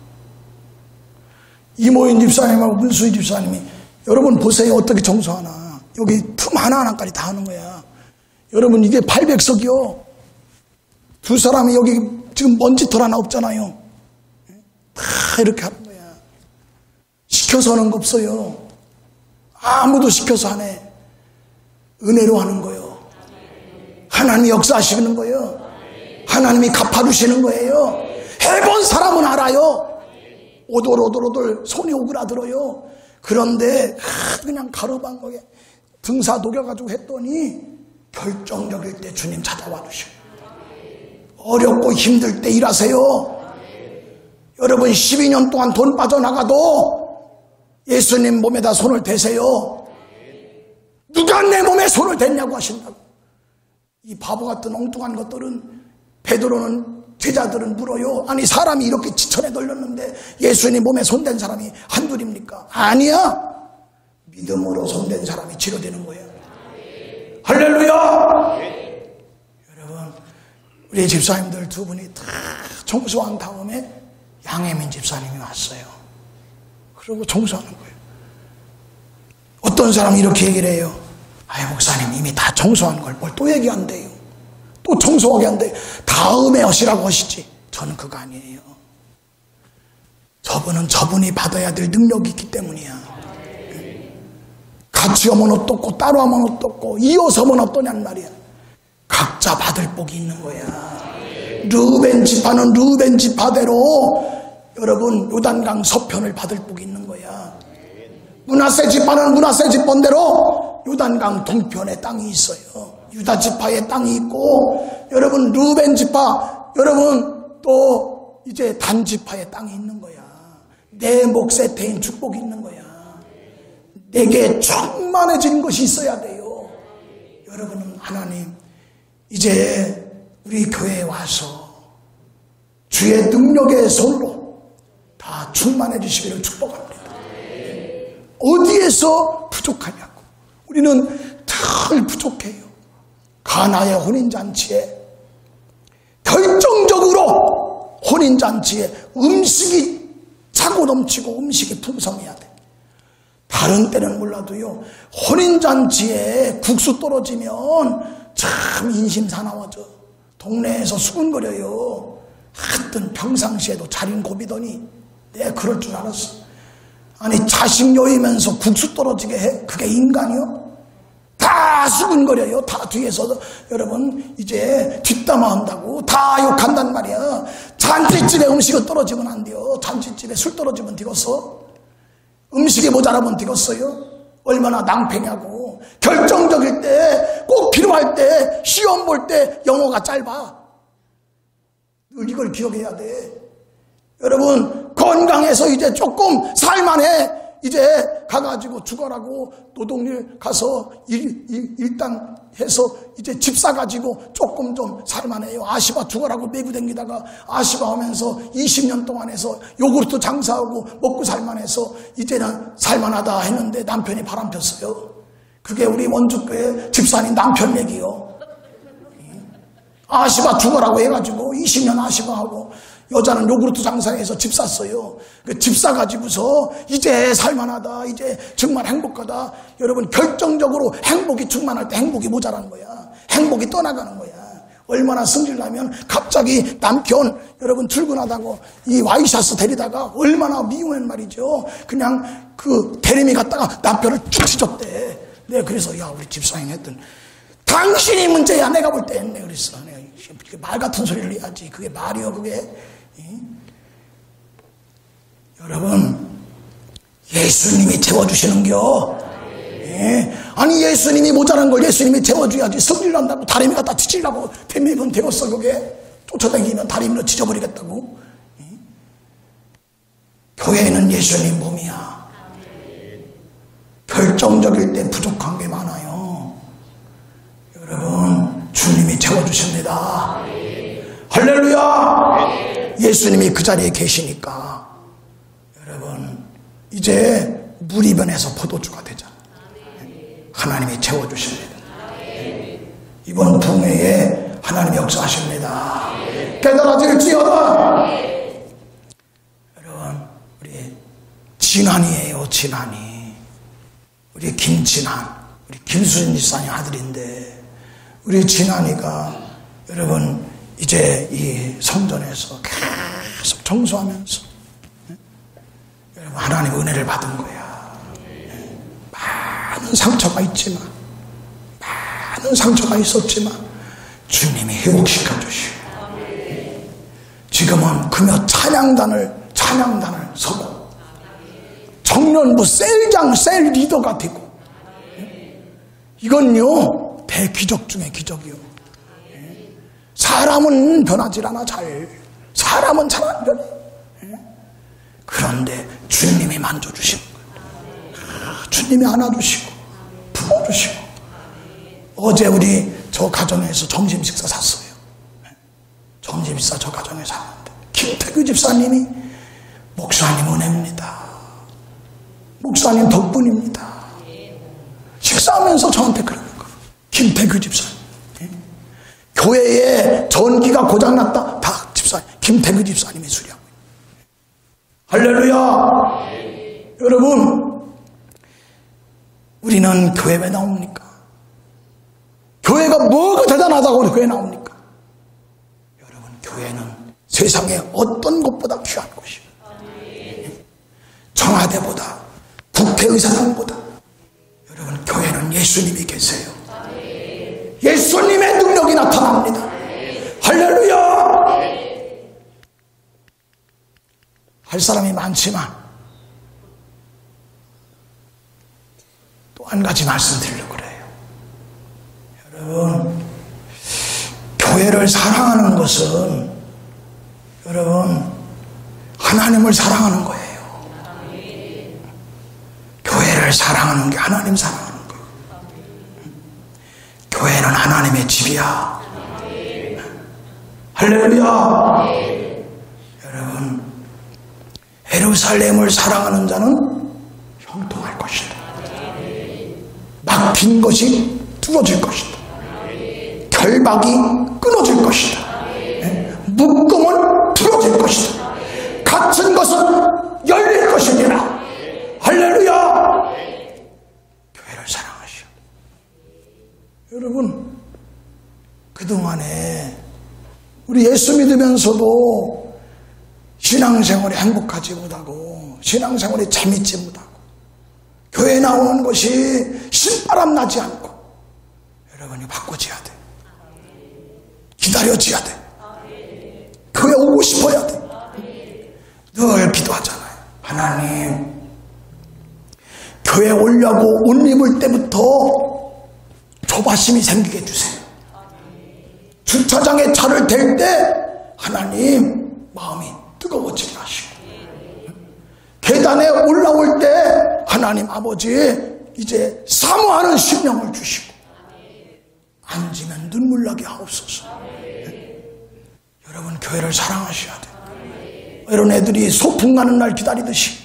이모인 집사님하고 문수희 집사님이 여러분 보세요. 어떻게 청소하나. 여기 틈 하나하나까지 다 하는 거야. 여러분 이게 800석이요. 두 사람이 여기 지금 먼지털 하나 없잖아요. 다 이렇게 하는 거야. 시켜서 하는 거 없어요. 아무도 시켜서 안 해. 은혜로 하는 거예요. 하나님이 역사하시는 거예요. 하나님이 갚아주시는 거예요. 해본 사람은 알아요. 오돌오돌오돌 손이 오그라들어요. 그런데 그냥 가로방거에 등사 녹여가지고 했더니 결정적일 때 주님 찾아와 주시고, 어렵고 힘들 때 일하세요. 여러분 12년 동안 돈 빠져나가도 예수님 몸에다 손을 대세요. 누가 내 몸에 손을 댔냐고 하신다고. 이 바보 같은 엉뚱한 것들은, 베드로는 제자들은 물어요. 아니 사람이 이렇게 지천에 널렸는데 예수님 몸에 손댄 사람이 한둘입니까? 아니야. 믿음으로 손댄 사람이 치료되는 거예요. 할렐루야. 여러분 우리 집사님들 두 분이 다 청소한 다음에 양혜민 집사님이 왔어요. 그리고 청소하는 거예요. 어떤 사람이 이렇게 얘기를 해요. 아이 목사님 이미 다 청소한 걸 뭘 또 얘기한대요. 또 청소하게 한대요. 다음에 하시라고 하시지. 저는 그거 아니에요. 저분은 저분이 받아야 될 능력이 있기 때문이야. 같이 하면 어떻고 따로 하면 어떻고 이어서 하면 어떠냔 말이야. 각자 받을 복이 있는 거야. 르우벤 지파는 르우벤 지파대로 여러분 요단강 서편을 받을 복이 있는 거야. 므낫세 지파는 므낫세 지파대로 요단강 동편에 땅이 있어요. 유다 지파의 땅이 있고, 여러분 르우벤 지파, 여러분 또 이제 단 지파의 땅이 있는 거야. 내 몫에 대인 축복이 있는 거야. 내게 충만해진 것이 있어야 돼요. 여러분은 하나님 이제 우리 교회에 와서 주의 능력의 손으로 다 충만해 주시기를 축복합니다. 어디에서 부족하냐고. 우리는 늘 부족해요. 가나의 혼인잔치에 결정적으로 혼인잔치에 음식이 차고 넘치고 음식이 풍성해야 돼. 다른 때는 몰라도요, 혼인잔치에 국수 떨어지면 참 인심사나워져. 동네에서 수근거려요. 하여튼 평상시에도 자린 고비더니 내가 그럴 줄 알았어. 아니 자식 여이면서 국수 떨어지게 해? 그게 인간이요? 다 수근거려요. 다 뒤에서 여러분 이제 뒷담화 한다고 다 욕한단 말이야. 잔치집에 음식은 떨어지면 안 돼요. 잔치집에 술 떨어지면 되겠어? 음식이 모자라면 되겠어요? 얼마나 낭패냐고. 결정적일 때, 꼭 필요할 때, 시험 볼 때 영어가 짧아. 늘 이걸 기억해야 돼. 여러분, 건 집안에서 이제 조금 살만해. 이제 가가지고 죽어라고 노동일 가서 일당 해서 이제 집 사가지고 조금 좀 살만해요. 아시바 죽어라고 메고 댕기다가 아시바 하면서 20년 동안 해서 요구르트 장사하고 먹고 살만해서 이제는 살만하다 했는데 남편이 바람 폈어요. 그게 우리 원주교회 집사님 남편 얘기요. 아시바 죽어라고 해가지고 20년 아시바하고 여자는 요구르트 장사해서 집 샀어요. 그 집 사가지고서 이제 살만하다, 이제 정말 행복하다. 여러분, 결정적으로 행복이 충만할 때 행복이 모자라는 거야. 행복이 떠나가는 거야. 얼마나 승질나면 갑자기 남편, 여러분 출근하다고 이 와이셔츠 데리다가 얼마나 미우면 말이죠. 그냥 그 대리미 갔다가 남편을 쭉 찢었대. 내가 그래서 야, 우리 집사님 했더니 당신이 문제야. 내가 볼 때 내가 그랬어. 내가 말 같은 소리를 해야지. 그게 말이요, 그게. 여러분, 예수님이 채워주시는겨. 아니, 예수님이 모자란 걸 예수님이 채워줘야지. 성질 난다고 다리미 갖다 치질라고 뱀미면 되겠어, 그게. 쫓아다니면 다리미로 찢어버리겠다고. 교회는 예수님 몸이야. 결정적일 때 부족한 게 많아요. 여러분, 주님이 채워주십니다. 할렐루야! 예수님이 그 자리에 계시니까 여러분, 이제 물이 변해서 포도주가 되잖아. 하나님이 채워주십니다. 이번 풍요에 하나님이 역사하십니다. 깨달아질지어다. 여러분, 우리 진환이에요. 진환이. 우리 김진환, 우리 김수진 집사님 아들인데, 우리 진환이가 여러분 이제 이 성전에서 계속 청소하면서 여러분 하나님의 은혜를 받은 거야. 많은 상처가 있지만, 많은 상처가 있었지만 주님이 회복시켜 주시고, 지금은 금요 찬양단을 서고 청년부 셀장 셀 리더가 되고, 이건요 대기적 중에 기적이요. 사람은 변하지 않아. 사람은 잘 안 변해. 그런데 주님이 만져주시는 거예요. 주님이 안아주시고 품어주시고. 어제 우리 저 가정에서 점심 식사 샀어요. 점심 식사 저 가정에서 샀는데 김태규 집사님이 목사님 은혜입니다. 목사님 덕분입니다. 식사하면서 저한테 그러는 거예요. 김태규 집사님. 교회에 전기가 고장났다. 다 집사님, 김태규 집사님이 수리하고 있어요. 할렐루야. 여러분, 우리는 교회 왜 나옵니까? 교회가 뭐가 대단하다고 교회 나옵니까? 여러분, 교회는 세상에 어떤 것보다 귀한 곳이에요. 청와대보다, 국회의사당보다 여러분, 교회는 예수님이 계세요. 예수님의 능력이 나타납니다. 할렐루야. 할 사람이 많지만 또 한 가지 말씀드리려고 그래요. 여러분, 교회를 사랑하는 것은 여러분 하나님을 사랑하는 거예요. 교회를 사랑하는 게 하나님 사랑하는 거예요. 교회는 하나님의 집이야. 할렐루야. 여러분, 예루살렘을 사랑하는 자는 형통할 것이다. 막힌 것이 뚫어질 것이다. 결박이 끊어질 것이다. 묶음은 풀어질 것이다. 갇힌 것은 열릴 것이니라. 할렐루야. 교회를 사랑하시오. 여러분, 그동안에 우리 예수 믿으면서도 신앙생활이 행복하지 못하고 신앙생활이 재밌지 못하고 교회 나오는 것이 신바람 나지 않고 여러분이 바꿔줘야 돼. 기다려줘야 돼. 교회 오고 싶어야 돼. 늘 기도하잖아요. 하나님, 교회 오려고 옷 입을 때부터 조바심이 생기게 해주세요. 주차장에 차를 댈 때 하나님 마음이 뜨거워지게 하시고, 제단에 올라올 때 하나님 아버지 이제 사모하는 심령을 주시고 앉으면 눈물 나게 하옵소서. 여러분 교회를 사랑하셔야 돼요. 이런 애들이 소풍 가는 날 기다리듯이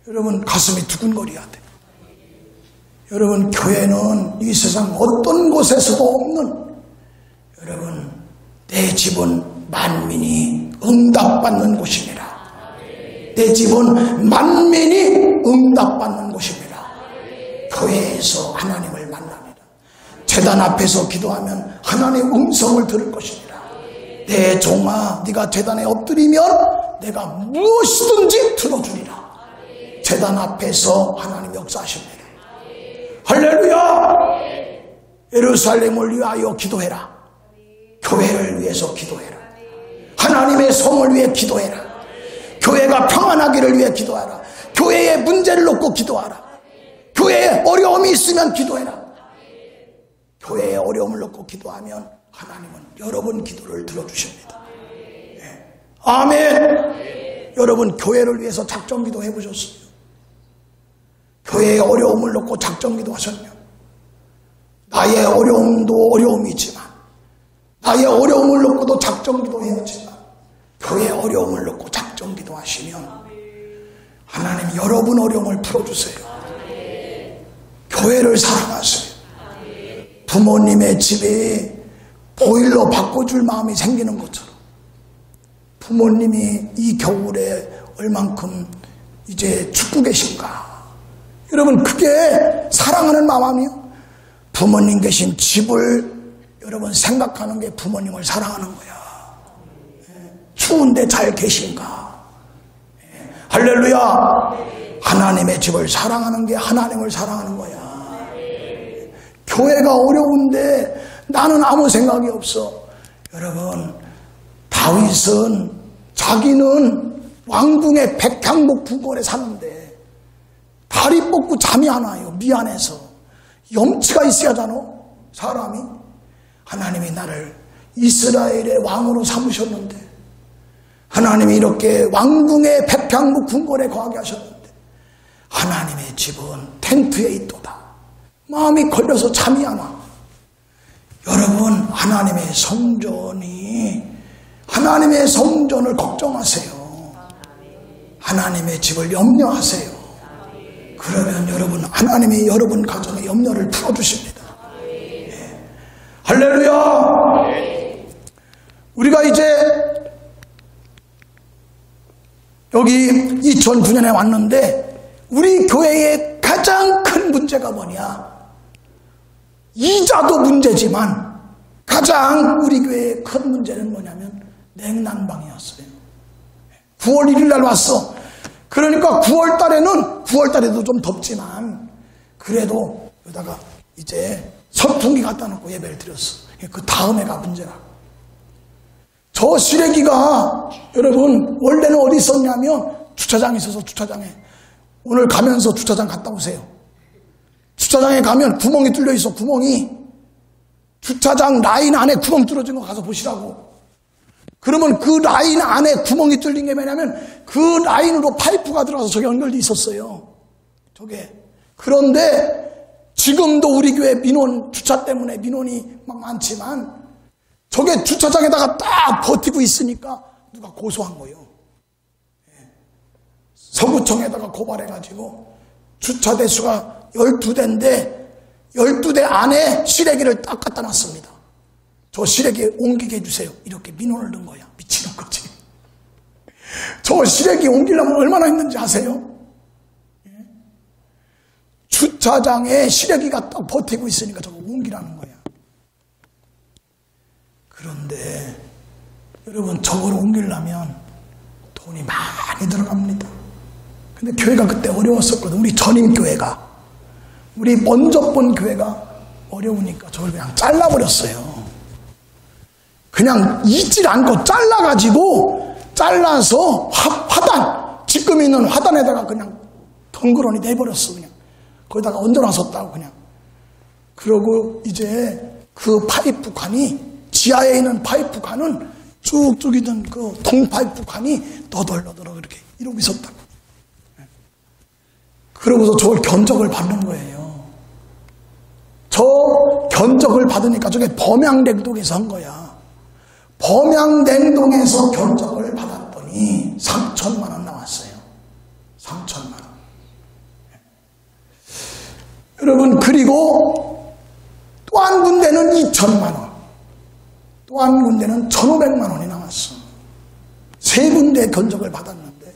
여러분 가슴이 두근거려야 돼요. 여러분 교회는 이 세상 어떤 곳에서도 없는 여러분 내 집은 만민이 응답받는 곳이니라. 내 집은 만민이 응답받는 곳입니다. 교회에서 하나님을 만납니다. 제단 앞에서 기도하면 하나님의 음성을 들을 것입니다. 내 종아 네가 제단에 엎드리면 내가 무엇이든지 들어주리라. 제단 앞에서 하나님 역사하십니다. 할렐루야. 예루살렘을 위하여 기도해라. 교회를 위해서 기도해라. 하나님의 성을 위해 기도해라. 교회가 평안하기를 위해 기도하라. 교회의 문제를 놓고 기도하라. 교회에 어려움이 있으면 기도해라. 교회에 어려움을 놓고 기도하면 하나님은 여러분 기도를 들어주십니다. 네. 아멘. 여러분 교회를 위해서 작정기도 해보셨어요? 교회에 어려움을 놓고 작정기도 하셨냐? 나의 어려움도 어려움이지만 나의 어려움을 놓고도 작정기도 해야지만 교회의 어려움을 놓고 작정기도 하시면 하나님 여러분 어려움을 풀어주세요. 교회를 사랑하세요. 부모님의 집에 보일러 바꿔줄 마음이 생기는 것처럼 부모님이 이 겨울에 얼만큼 이제 죽고 계신가. 여러분 그게 사랑하는 마음 아니에요? 부모님 계신 집을 여러분 생각하는 게 부모님을 사랑하는 거야. 추운데 잘 계신가. 할렐루야. 하나님의 집을 사랑하는 게 하나님을 사랑하는 거야. 교회가 어려운데 나는 아무 생각이 없어. 여러분 다윗은 자기는 왕궁의 백향목 궁궐에 사는데 다리 뻗고 잠이 안 와요. 미안해서. 염치가 있어야 하잖아 사람이. 하나님이 나를 이스라엘의 왕으로 삼으셨는데 하나님이 이렇게 왕궁의 백향목 궁궐에 거하게 하셨는데 하나님의 집은 텐트에 있도다. 마음이 걸려서 잠이 안 와. 여러분 하나님의 성전을 걱정하세요. 하나님의 집을 염려하세요. 그러면 여러분 하나님이 여러분 가정의 염려를 풀어주십니다. 네. 할렐루야. 우리가 이제 여기 2009년에 왔는데 우리 교회의 가장 큰 문제가 뭐냐? 이자도 문제지만 가장 우리 교회의 큰 문제는 뭐냐면 냉난방이었어요. 9월 1일 날 왔어. 그러니까 9월 달에도 좀 덥지만 그래도 여기다가 이제 선풍기 갖다 놓고 예배를 드렸어. 그 다음 해가 문제라고. 저 시래기가 여러분 원래는 어디 있었냐면 주차장에 있어서 주차장에 오늘 가면서 주차장 갔다 오세요. 주차장에 가면 구멍이 뚫려 있어. 구멍이 주차장 라인 안에 구멍 뚫어진 거 가서 보시라고. 그러면 그 라인 안에 구멍이 뚫린 게 뭐냐면 그 라인으로 파이프가 들어가서 저게 연결돼 있었어요. 저게. 그런데 지금도 우리 교회 민원 주차 때문에 민원이 막 많지만 저게 주차장에다가 딱 버티고 있으니까 누가 고소한 거예요. 서구청에다가 고발해가지고 주차 대수가 12대인데 12대 안에 시래기를 딱 갖다 놨습니다. 저 시래기 옮기게 해주세요. 이렇게 민원을 넣은 거야. 미치는 거지. 저 시래기 옮기려면 얼마나 힘든지 아세요? 주차장에 시래기가 딱 버티고 있으니까 저거 옮기라는 거야. 그런데 여러분 저걸 옮기려면 돈이 많이 들어갑니다. 근데 교회가 그때 어려웠었거든. 우리 전임교회가. 우리 먼저 본 교회가 어려우니까 저걸 그냥 잘라버렸어요. 그냥 잊질 않고 잘라서 화단, 지금 있는 화단에다가 그냥 덩그러니 내버렸어. 그냥 거기다가 얹어놨었다고 그냥. 그러고 이제 그 파이프관이 지하에 있는 파이프관은 쭉쭉 있는 그 동파이프관이 너덜너덜 이렇게 이러고 있었다고. 그러고서 저걸 견적을 받는 거예요. 저 견적을 받으니까 저게 범양냉동에서 한 거야. 범양냉동에서 견적을 받았더니 3천만 원 나왔어요. 3천만 원. 여러분, 그리고 또 한 군데는 2천만 원, 또 한 군데는 1,500만 원이 나왔어. 세 군데 견적을 받았는데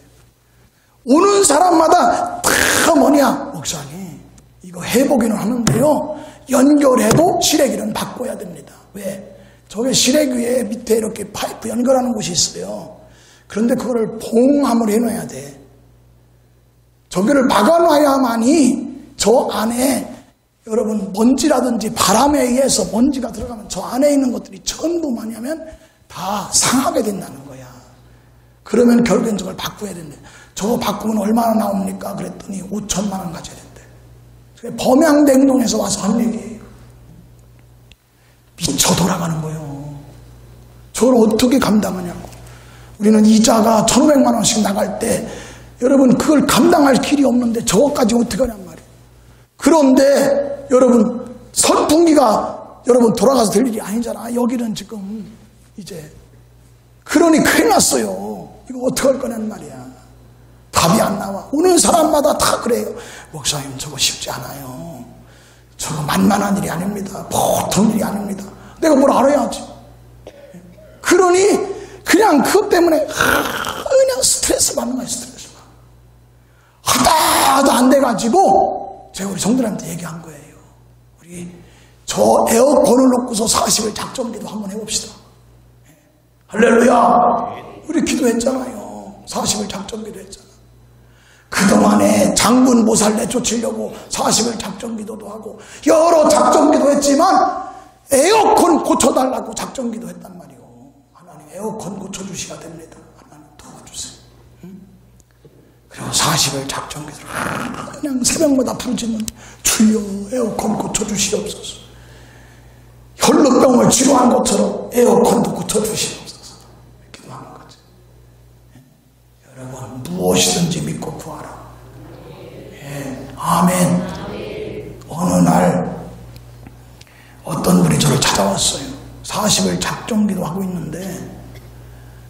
오는 사람마다 다 뭐냐, 목사님 이거 해보기는 하는데요, 연결해도 실외기는 바꿔야 됩니다. 왜? 저게 실외기에 밑에 이렇게 파이프 연결하는 곳이 있어요. 그런데 그거를 봉함을 해놔야 돼. 저기를 막아놔야만이 저 안에 여러분 먼지라든지 바람에 의해서 먼지가 들어가면 저 안에 있는 것들이 전부 뭐냐면 다 상하게 된다는 거야. 그러면 결국엔 저걸 바꿔야 된대. 저거 바꾸면 얼마나 나옵니까? 그랬더니 5천만 원 가져야 된대. 범양냉동에서 와서 한 얘기예요. 미쳐 돌아가는 거예요. 저걸 어떻게 감당하냐고. 우리는 이자가 1,500만 원씩 나갈 때 여러분 그걸 감당할 길이 없는데 저것까지 어떻게 하냔 말이에요. 그런데 여러분 선풍기가 여러분 돌아가서 될 일이 아니잖아. 여기는 지금 이제 그러니 큰일 났어요. 이거 어떡할 거냐는 말이야. 답이 안 나와. 오는 사람마다 다 그래요. 목사님 저거 쉽지 않아요. 저거 만만한 일이 아닙니다. 보통 일이 아닙니다. 내가 뭘 알아야지. 그러니 그냥 그것 때문에 그냥 스트레스 받는 거예요. 스트레스. 하다도 안 돼가지고 제가 우리 성도님한테 얘기한 거예요. 우리 저 에어컨을 놓고서 40일 작정기도 한번 해봅시다. 할렐루야. 우리 기도했잖아요. 40일 작정기도 했잖아. 그동안에 장군 모살 내쫓으려고 40일 작정기도도 하고 여러 작정기도 했지만 에어컨 고쳐달라고 작정기도 했단 말이에요. 하나님 에어컨 고쳐주셔야 됩니다. 하나님 도와주세요. 응? 그리고 40일 작정기도를 그냥 새벽마다 부르짖는 주여 에어컨 고쳐주시옵소서. 혈루병을 치료한 것처럼 에어컨도 고쳐주시옵소서. 기도하는 거죠. 여러분 무엇이든지 믿고 구하라. 예, 아멘. 어느 날 어떤 분이 저를 찾아왔어요. 40일 작정기도 하고 있는데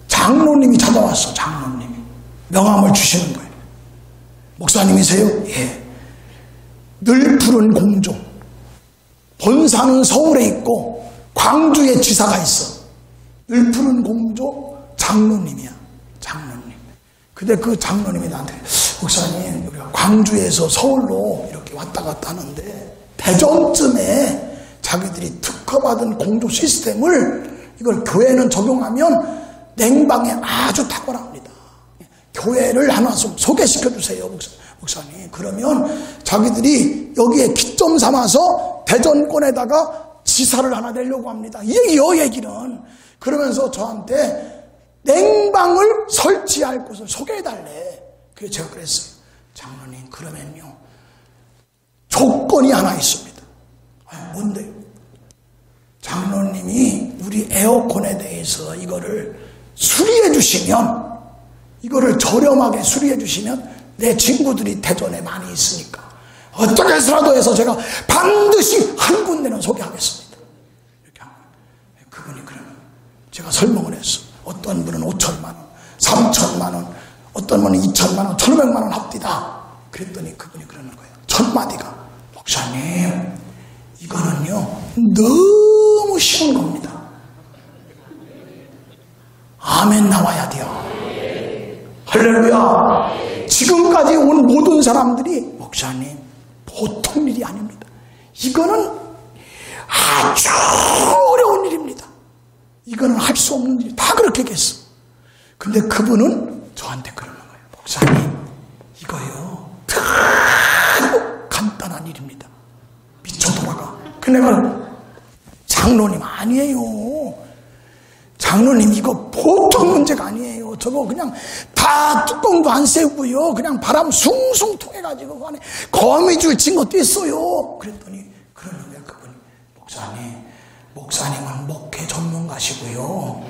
장로님이 찾아왔어. 장로님이 명함을 주시는 거예요. 목사님이세요? 예. 늘 푸른 공종. 본사는 서울에 있고 광주에 지사가 있어. 늘 푸른 공조 장로님이야. 장로님. 근데 그 장로님이 나한테 목사님 우리가 광주에서 서울로 이렇게 왔다 갔다 하는데 대전쯤에 자기들이 특허받은 공조 시스템을 이걸 교회는 적용하면 냉방에 아주 탁월합니다. 교회를 하나 소개시켜 주세요. 목사님. 그러면 자기들이 여기에 기점 삼아서 대전권에다가 지사를 하나 내려고 합니다. 이 얘기는. 그러면서 저한테 냉방을 설치할 곳을 소개해달래. 그래서 제가 그랬어요. 장로님 그러면요 조건이 하나 있습니다. 뭔데요? 장로님이 우리 에어컨에 대해서 이거를 수리해 주시면, 이거를 저렴하게 수리해 주시면 내 친구들이 대전에 많이 있으니까 어떻게 해서라도 해서 제가 반드시 한 군데는 소개하겠습니다. 이렇게 한 거예요. 그분이 그러면 제가 설명을 했어. 어떤 분은 5천만 원, 3천만 원, 어떤 분은 2천만 원, 1,500만 원 합디다. 그랬더니 그분이 그러는 거예요. 첫 마디가 목사님 이거는요 너무 쉬운 겁니다. 아멘 나와야 돼요. 할렐루야. 지금까지 온 모든 사람들이 목사님 보통 일이 아닙니다. 이거는 아주 어려운 일입니다. 이거는 할 수 없는 일. 다 그렇게 얘기했어. 근데 그분은 저한테 그러는 거예요. 목사님 이거요 너무 간단한 일입니다. 미쳐 돌아가. 근데 내가 장로님 아니에요. 장로님 이거 보통 문제가 아니에요. 저거 그냥 다 뚜껑도 안 세우고요. 그냥 바람 숭숭 통해가지고 그 안에 거미줄 친 것도 있어요. 그랬더니 그러는 거야 그분이. 목사님은 목회 전문가시고요.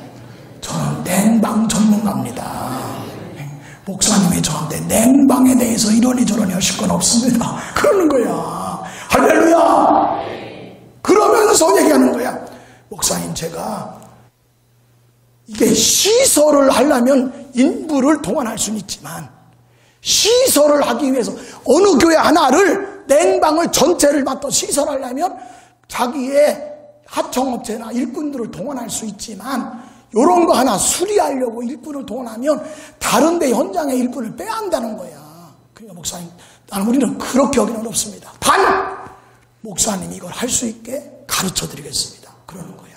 저는 냉방 전문가입니다. 목사님이 저한테 냉방에 대해서 이러니 저러니 하실 건 없습니다. 그러는 거야. 할렐루야. 그러면서 얘기하는 거야. 목사님, 제가 이게 시설을 하려면 인부를 동원할 수는 있지만 시설을 하기 위해서 어느 교회 하나를 냉방을 전체를 맡아 시설하려면 자기의 하청업체나 일꾼들을 동원할 수 있지만 이런 거 하나 수리하려고 일꾼을 동원하면 다른 데 현장의 일꾼을 빼야 한다는 거야. 그러니까 목사님, 우리는 그렇게 여기는 없습니다. 단 목사님이 이걸 할 수 있게 가르쳐 드리겠습니다. 그러는 거야.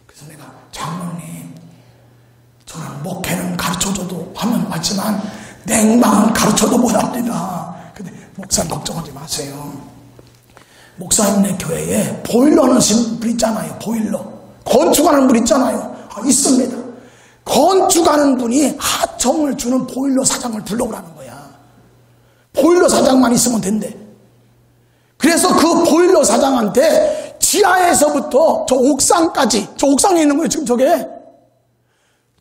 그래서 내가 장로님, 저는 목회는 가르쳐줘도 하면 맞지만 냉방은 가르쳐도 못합니다. 근데 목사님 걱정하지 마세요. 목사님네 교회에 보일러는 분 있잖아요. 보일러 건축하는 분 있잖아요. 있습니다. 건축하는 분이 하청을 주는 보일러 사장을 불러오라는 거야. 보일러 사장만 있으면 된대. 그래서 그 보일러 사장한테 지하에서부터 저 옥상까지, 저 옥상에 있는 거예요. 지금 저게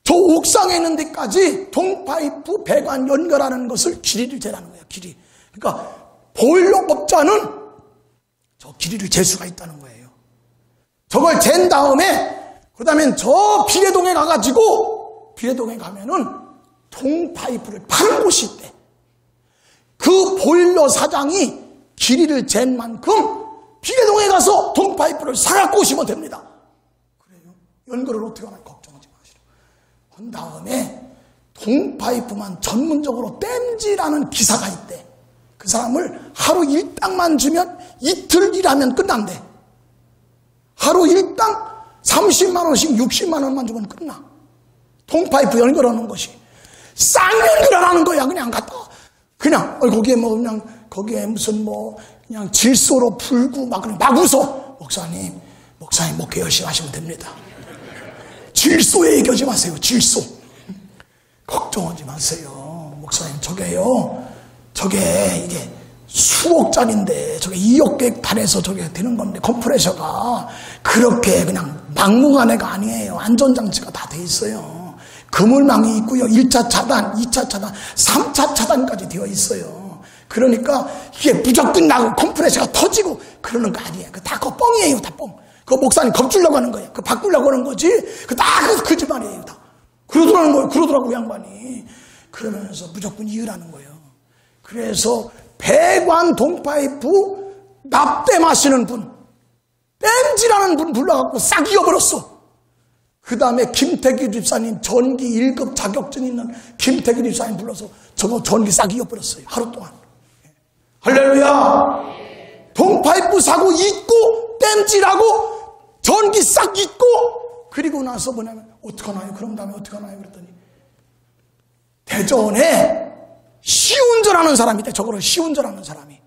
저 옥상에 있는 데까지 동파이프 배관 연결하는 것을 길이를 재라는 거야. 길이. 그러니까 보일러업자는 저 길이를 잴 수가 있다는 거예요. 저걸 잰 다음에 그 다음에 저 비례동에 가가지고 비례동에 가면은 동파이프를 파는 곳이 있대. 그 보일러 사장이 길이를 잰 만큼 비례동에 가서 동파이프를 사갖고 오시면 됩니다. 그래요? 연결을 어떻게 하나 걱정하지 마시고. 한 다음에 동파이프만 전문적으로 땜질하는 기사가 있대. 그 사람을 하루 일당만 주면 이틀 일하면 끝난대. 하루 일당 30만 원씩 60만 원만 주면 끝나. 통파이프 연결하는 것이 쌍연결하는 거야. 그냥 갖다 그냥 거기에 뭐 그냥 거기에 무슨 뭐 그냥 질소로 풀고 막 웃어. 목사님 목회 열심히 하시면 됩니다. 질소에 얘기하지 마세요. 질소 걱정하지 마세요. 목사님 저게 이게 수억짜리인데 저게 2억 달에서 저게 되는 건데 컴프레셔가 그렇게 그냥 막무가내 애가 아니에요. 안전장치가 다 돼 있어요. 그물망이 있고요. 1차 차단, 2차 차단, 3차 차단까지 되어 있어요. 그러니까 이게 무조건 나고 컴프레셔가 터지고 그러는 거 아니에요. 다 그거 뻥이에요. 다 뻥. 그거 목사님 겁주려고 하는 거예요. 그거 바꾸려고 하는 거지. 그 다 거짓말이에요. 다. 그러더라고 양반이. 그러면서 무조건 이으라는 거예요. 그래서 배관 동파이프 납땜 하시는 분, 땜질하는 분 불러갖고 싹 이어버렸어. 그 다음에 김태기 집사님 전기 1급 자격증 있는 김태기 집사님 불러서 저거 전기 싹 이어버렸어요. 하루 동안. 할렐루야. 동파이프 사고 잊고 땜질하고 전기 싹 잊고 그리고 나서 뭐냐면 어떡하나요? 그럼 다음에 어떡하나요? 그랬더니 대전에 시운전하는 사람이 있대. 저거를 시운전하는 사람이.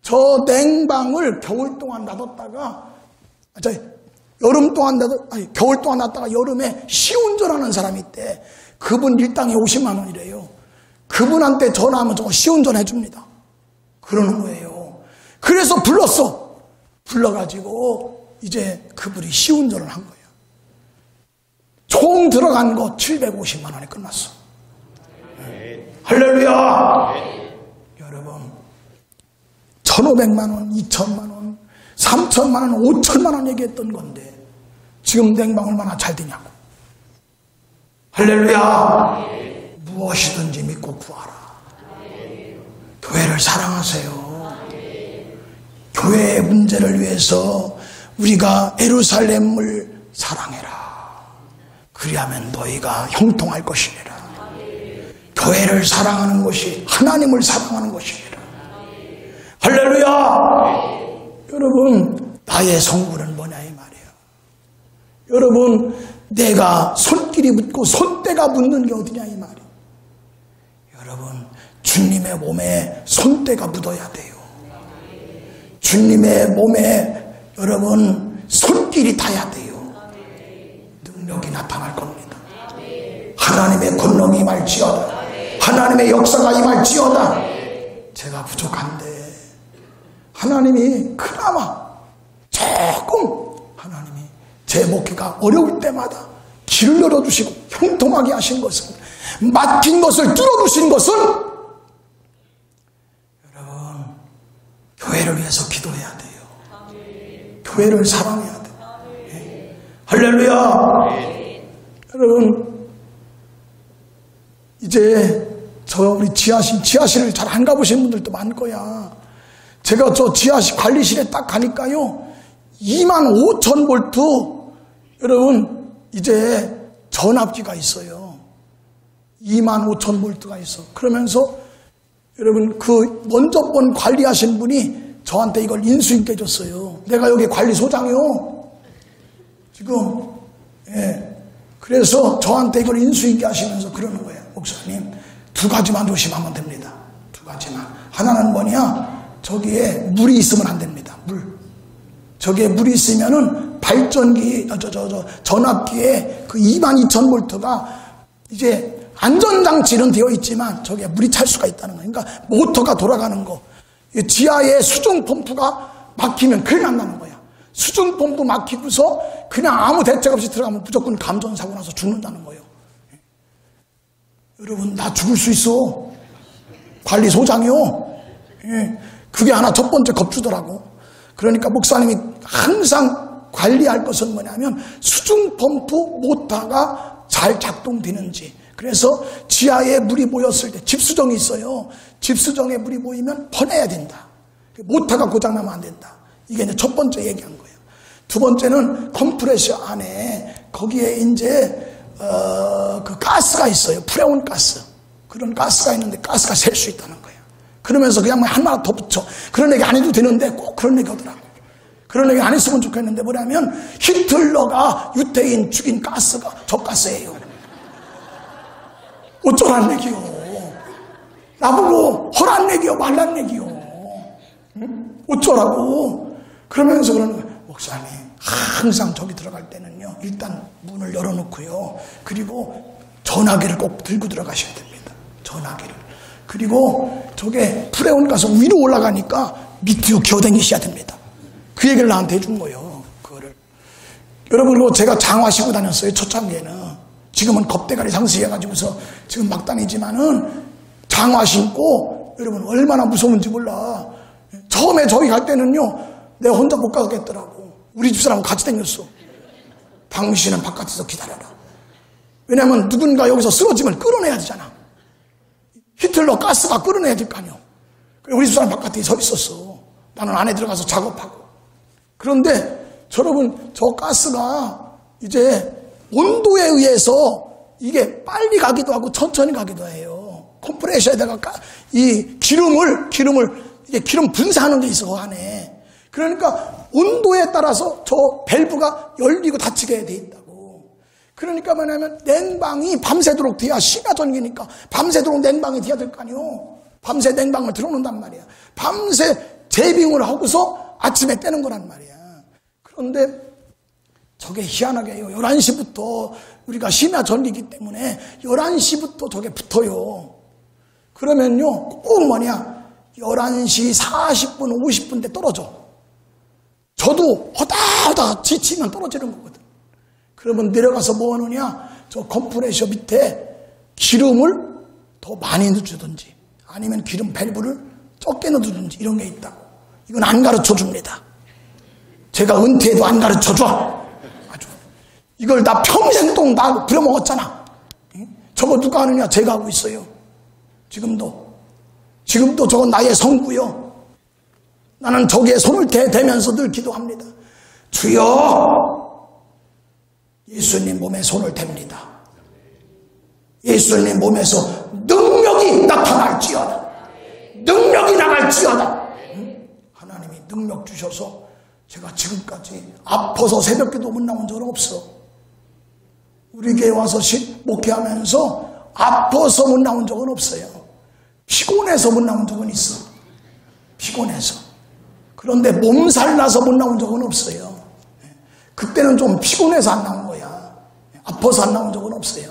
저 냉방을 겨울 동안 놔뒀다가 여름 동안 겨울 동안 놨다가 여름에 시운전하는 사람이 있대. 그분 일당이 50만 원이래요. 그분한테 전화하면 저거 시운전 해줍니다. 그러는 거예요. 그래서 불렀어. 불러가지고 이제 그분이 시운전을 한 거예요. 총 들어간 거 750만 원에 끝났어. 할렐루야. 여러분 1,500만 원, 2천만 원, 3천만 원, 5천만 원 얘기했던 건데 지금 냉방 얼마나 잘 되냐고. 할렐루야. 무엇이든지 믿고 구하라. 교회를 사랑하세요. 교회의 문제를 위해서 우리가 예루살렘을 사랑해라. 그리하면 너희가 형통할 것이니라. 교회를 사랑하는 것이 하나님을 사랑하는 것이니라. 할렐루야. 여러분 나의 성분은 뭐냐 이 말이에요. 여러분 내가 손길이 묻고 손때가 묻는 게 어디냐 이 말이에요. 여러분 주님의 몸에 손때가 묻어야 돼요. 주님의 몸에 여러분 손길이 닿아야 돼요. 능력이 나타날 겁니다. 하나님의 권능이 임할지어다. 하나님의 역사가 임할지어다. 제가 부족한데 하나님이 그나마 조금 하나님이 제 목회가 어려울 때마다 길을 열어주시고 형통하게 하신 것은 막힌 것을 뚫어주신 것은 여러분 교회를 위해서 기도해야 돼요. 교회를 사랑해야 돼요. 네. 할렐루야. 여러분 이제 우리 지하실을 잘 안 가보신 분들도 많을 거야. 제가 저 지하실 관리실에 딱 가니까요 25,000V 여러분 이제 전압기가 있어요. 25,000V가 있어. 그러면서 여러분 그 먼저 번 관리하신 분이 저한테 이걸 인수인계 줬어요. 내가 여기 관리소장이요 지금. 예. 그래서 저한테 이걸 인수인계 하시면서 그러는 거예요. 목사님 2가지만 조심하면 됩니다. 2가지만. 하나는 뭐냐, 저기에 물이 있으면 안 됩니다. 저기에 물이 있으면은 발전기 전압기에 그 22,000V가 이제 안전장치는 되어 있지만 저기에 물이 찰 수가 있다는 거예요. 그러니까 모터가 돌아가는 거. 지하에 수중펌프가 막히면 큰일 난다는 거야. 수중펌프 막히고서 그냥 아무 대책 없이 들어가면 무조건 감전사고 나서 죽는다는 거예요. 여러분 나 죽을 수 있어. 관리소장이요. 그게 하나 첫 번째 겁주더라고. 그러니까 목사님이 항상 관리할 것은 뭐냐면 수중펌프 모터가 잘 작동되는지. 그래서 지하에 물이 모였을 때 집수정이 있어요. 집수정에 물이 모이면 퍼내야 된다. 모터가 고장나면 안 된다. 이게 이제 첫 번째 얘기한 거예요. 두 번째는 컴프레셔 안에 거기에 이제 그 가스가 있어요. 프레온 가스. 그런 가스가 있는데 가스가 셀 수 있다는 거예요. 그러면서 그냥 하나 더 붙여. 그런 얘기 안 해도 되는데 꼭 그런 얘기 하더라고. 그런 얘기 안 했으면 좋겠는데 뭐냐면 히틀러가 유태인 죽인 가스가 저 가스예요. 어쩌란 얘기요. 나보고 허란 얘기요 말란 얘기요. 응? 어쩌라고. 그러면서 그러는 거예요. 목사님 항상 저기 들어갈 때는요 일단 문을 열어놓고요. 그리고 전화기를 꼭 들고 들어가셔야 됩니다. 전화기를. 그리고 저게 프레온 가서 위로 올라가니까 밑으로 기어다니셔야 됩니다. 그 얘기를 나한테 해준 거예요. 그거를. 여러분 그리고 제가 장화 신고 다녔어요. 초창기에는. 지금은 겁대가리 상승해가지고서 지금 막 다니지만은 장화 신고 여러분 얼마나 무서운지 몰라. 처음에 저기 갈 때는요 내가 혼자 못 가겠더라고. 우리 집사람하고 같이 다녔어. 당신은 바깥에서 기다려라. 왜냐면 누군가 여기서 쓰러지면 끌어내야 되잖아. 히틀러 가스가 끌어내야 될 거 아니야. 우리 집사람 바깥에 서 있었어. 나는 안에 들어가서 작업하고. 그런데 여러분 저 가스가 이제 온도에 의해서 이게 빨리 가기도 하고 천천히 가기도 해요. 컴프레셔에다가 이 기름을 이게 기름 분사하는 게 있어 그 안에. 그러니까 온도에 따라서 저 밸브가 열리고 닫히게 돼 있다고. 그러니까 뭐냐면 냉방이 밤새도록 돼야 심야 전기니까 밤새도록 냉방이 돼야 될 거 아니요. 밤새 냉방을 들어놓는단 말이야. 밤새 제빙을 하고서 아침에 떼는 거란 말이야. 그런데 저게 희한하게요. 11시부터 우리가 심야 전기이기 때문에 11시부터 저게 붙어요. 그러면요 꼭 뭐냐 11시 40분 50분 때 떨어져. 저도 허다허다 지치면 떨어지는 거거든. 그러면 내려가서 뭐 하느냐 저 컴프레셔 밑에 기름을 더 많이 넣어주든지 아니면 기름 밸브를 적게 넣어주든지 이런 게 있다고. 이건 안 가르쳐 줍니다. 제가 은퇴해도 안 가르쳐 줘. 아주 이걸 나 평생 동안 나 부려먹었잖아. 저거 누가 하느냐 제가 하고 있어요. 지금도 저건 나의 성구요. 나는 저기에 손을 대면서 늘 기도합니다. 주여 예수님 몸에 손을 댑니다. 예수님 몸에서 능력이 나타날지어다. 능력이 나갈지어다. 하나님이 능력 주셔서 제가 지금까지 아파서 새벽기도 못 나온 적은 없어. 우리 교회 와서 목회하면서 아파서 못 나온 적은 없어요. 피곤해서 못 나온 적은 있어. 피곤해서. 그런데 몸살 나서 못 나온 적은 없어요. 그때는 좀 피곤해서 안 나온 거야. 아파서 안 나온 적은 없어요.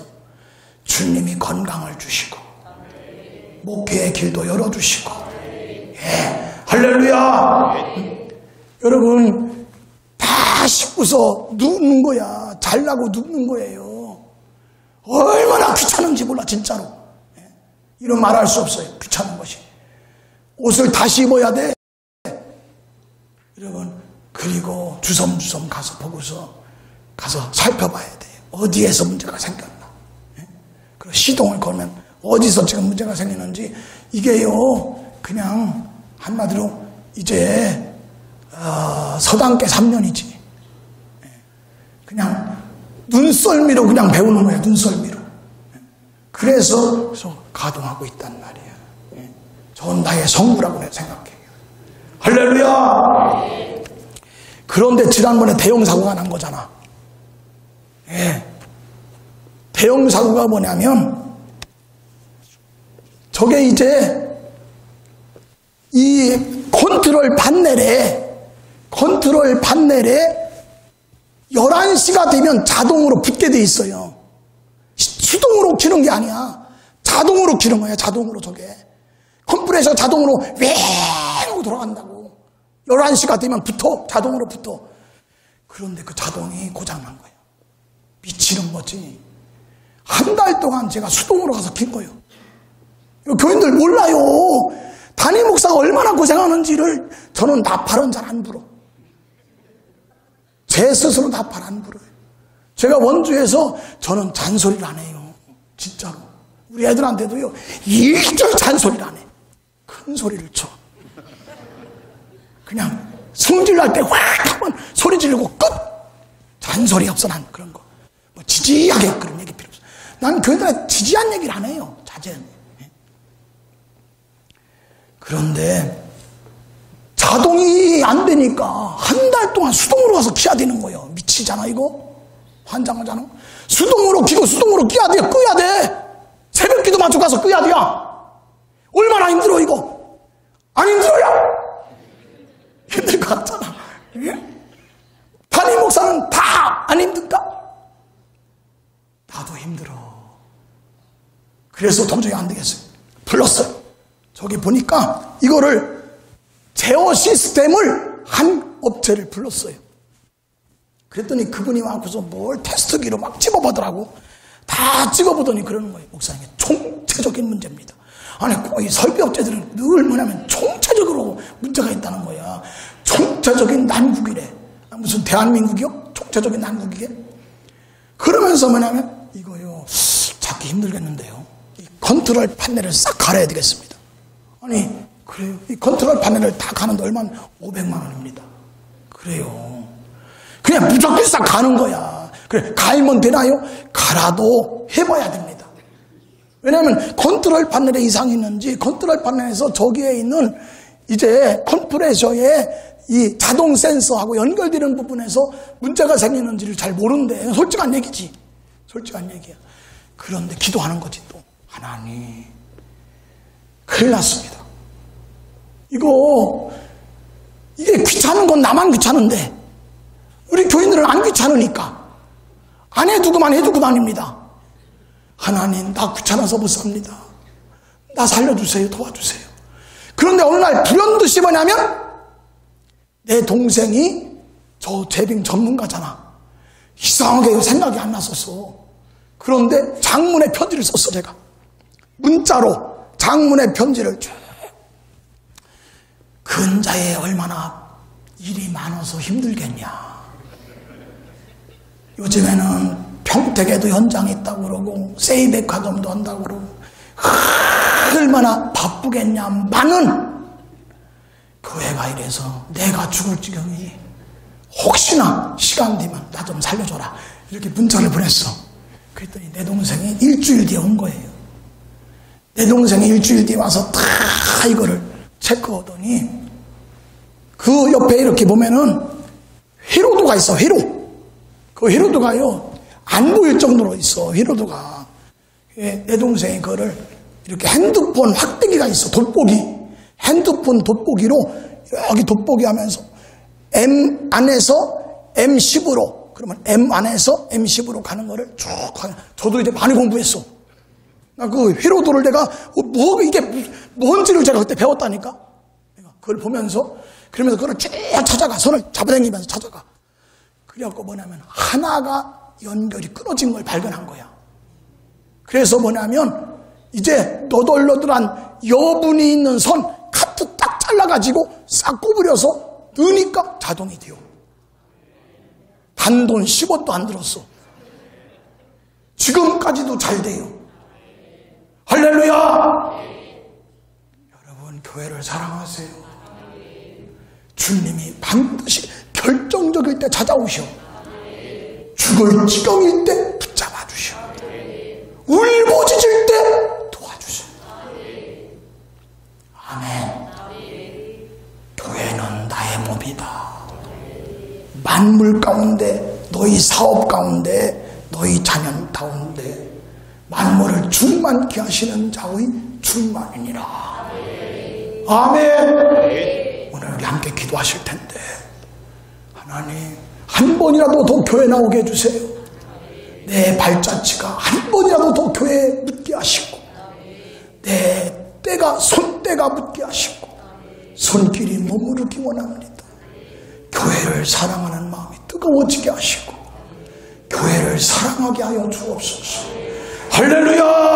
주님이 건강을 주시고 목회의 길도 열어주시고 예, 할렐루야. 여러분 다 씻고서 눕는 거야. 잘나고 눕는 거예요. 얼마나 귀찮은지 몰라, 진짜로. 이런 말할 수 없어요. 귀찮은 것이. 옷을 다시 입어야 돼. 여러분, 그리고 주섬주섬 가서 보고서 가서 살펴봐야 돼요. 어디에서 문제가 생겼나. 그리고 시동을 걸면 어디서 지금 문제가 생기는지. 이게요, 그냥 한마디로 이제 서당계 3년이지. 그냥 눈썰미로 그냥 배우는 거예요. 눈썰미로. 그래서 가동하고 있단 말이에요. 저는 나의 성부라고 생각해요. 할렐루야. 그런데 지난번에 대형사고가 난 거잖아. 대형사고가 뭐냐면 저게 이제 이 컨트롤 판넬에 11시가 되면 자동으로 붙게 돼 있어요. 수동으로 키는 게 아니야. 자동으로 키는 거야. 자동으로. 저게 컴프레셔 자동으로 왜 하고 돌아간다고. 11시가 되면 붙어. 자동으로 붙어. 그런데 그 자동이 고장난 거예요. 미치는 거지. 한 달 동안 제가 수동으로 가서 킨 거예요. 교인들 몰라요. 담임 목사가 얼마나 고생하는지를. 저는 나팔은 잘 안 불어. 제 스스로 나팔 안 불어요. 제가 원주에서 저는 잔소리를 안 해요. 진짜로. 우리 애들한테도요, 일절 잔소리를 안 해. 큰 소리를 쳐. 그냥 성질 날 때 확 한번 소리 지르고 끝! 잔소리 없어, 난 그런 거. 뭐 지지하게 그런 얘기 필요 없어. 난 교인들한테 지지한 얘기를 안 해요. 자제한. 그런데 자동이 안 되니까 한 달 동안 수동으로 가서 키야 되는 거예요. 미치잖아, 이거? 환장하잖아. 수동으로 키고 수동으로 끼야 돼. 끄야 돼. 새벽 기도 맞춰 가서 끄야 돼. 얼마나 힘들어, 이거? 안 힘들어요? 힘들 것 같잖아. 담임 목사는 다 안 힘든가? 나도 힘들어. 그래서 도저히 안 되겠어요. 불렀어요. 저기 보니까 이거를 제어 시스템을 한 업체를 불렀어요. 그랬더니 그분이 와서 뭘 테스트기로 막 집어보더라고. 다 찍어보더니 그러는 거예요. 목사님, 총체적인 문제입니다. 아니, 이 설비업체들은 늘 뭐냐면 총체적으로 문제가 있다는 거야. 총체적인 난국이래. 무슨 대한민국이요? 총체적인 난국이게? 그러면서 뭐냐면 이거요, 찾기 힘들겠는데요. 이 컨트롤 판넬을 싹 갈아야 되겠습니다. 아니, 그래요. 이 컨트롤 판넬을 다 가는데 얼마나? 500만 원입니다. 그래요. 그냥 무조건 싹 가는 거야. 그래, 갈면 되나요? 갈아도 해봐야 됩니다. 왜냐하면 컨트롤 판넬에 이상이 있는지, 컨트롤 판넬에서 저기에 있는 이제 컴프레셔의 이 자동 센서하고 연결되는 부분에서 문제가 생기는지를 잘 모르는데, 솔직한 얘기지. 솔직한 얘기야. 그런데 기도하는 거지, 또. 하나님, 큰일 났습니다. 이게 귀찮은 건 나만 귀찮은데, 우리 교인들은 안 귀찮으니까. 안 해두고만 해두고 다닙니다. 하나님, 나 귀찮아서 못 삽니다. 나 살려주세요. 도와주세요. 그런데 어느 날 불현듯이 뭐냐면, 내 동생이 저 제빙 전문가잖아. 이상하게 생각이 안 났었어. 그런데 장문의 편지를 썼어, 제가. 문자로 장문의 편지를 쭉. 근자에 얼마나 일이 많아서 힘들겠냐. 요즘에는 평택에도 현장이 있다고 그러고 세이백화점도 한다고 그러고 얼마나 바쁘겠냐. 많은 교회가 이래서 내가 죽을 지경이니 혹시나 시간 되면 나 좀 살려줘라. 이렇게 문자를 보냈어. 그랬더니 내 동생이 일주일 뒤에 온 거예요. 내 동생이 일주일 뒤에 와서 다 이거를 체크하더니 그 옆에 이렇게 보면은 회로도가 있어. 그 회로도가요 안 보일 정도로 있어. 회로도가. 내 동생이 그거를 이렇게 핸드폰 확대기가 있어. 돋보기. 핸드폰 돋보기로 여기 돋보기 하면서 M 안에서 M10으로, 그러면 M 안에서 M10으로 가는 거를 쭉 하는. 저도 이제 많이 공부했어. 그 회로도를 내가 이게 뭔지를 제가 그때 배웠다니까. 그걸 보면서 그러면서 그걸 쭉 찾아가. 손을 잡아당기면서 찾아가. 그래갖고 뭐냐면 하나가 연결이 끊어진 걸 발견한 거야. 그래서 뭐냐면 이제 너덜너덜한 여분이 있는 선 카트 딱 잘라가지고 싹 구부려서 넣으니까 자동이 돼요. 단돈 10원도 안 들었어. 지금까지도 잘 돼요. 할렐루야! 여러분, 교회를 사랑하세요. 주님이 반드시 결정적일 때 찾아오셔. 죽을 지경일 때 붙잡아 주셔. 울부짖을 때 도와주셔. 아멘. 교회는 나의 몸이다. 만물 가운데, 너희 사업 가운데, 너희 자녀 가운데 만물을 충만케 하시는 자의 충만이니라. 아멘. 오늘 우리 함께 기도하실 텐데, 하나님 한 번이라도 더 교회 나오게 해주세요. 내 발자취가 한 번이라도 더 교회에 묻게 하시고, 내 때가 손때가 묻게 하시고, 손길이 머무르기 원합니다. 교회를 사랑하는 마음이 뜨거워지게 하시고 교회를 사랑하게 하여 주옵소서. 할렐루야!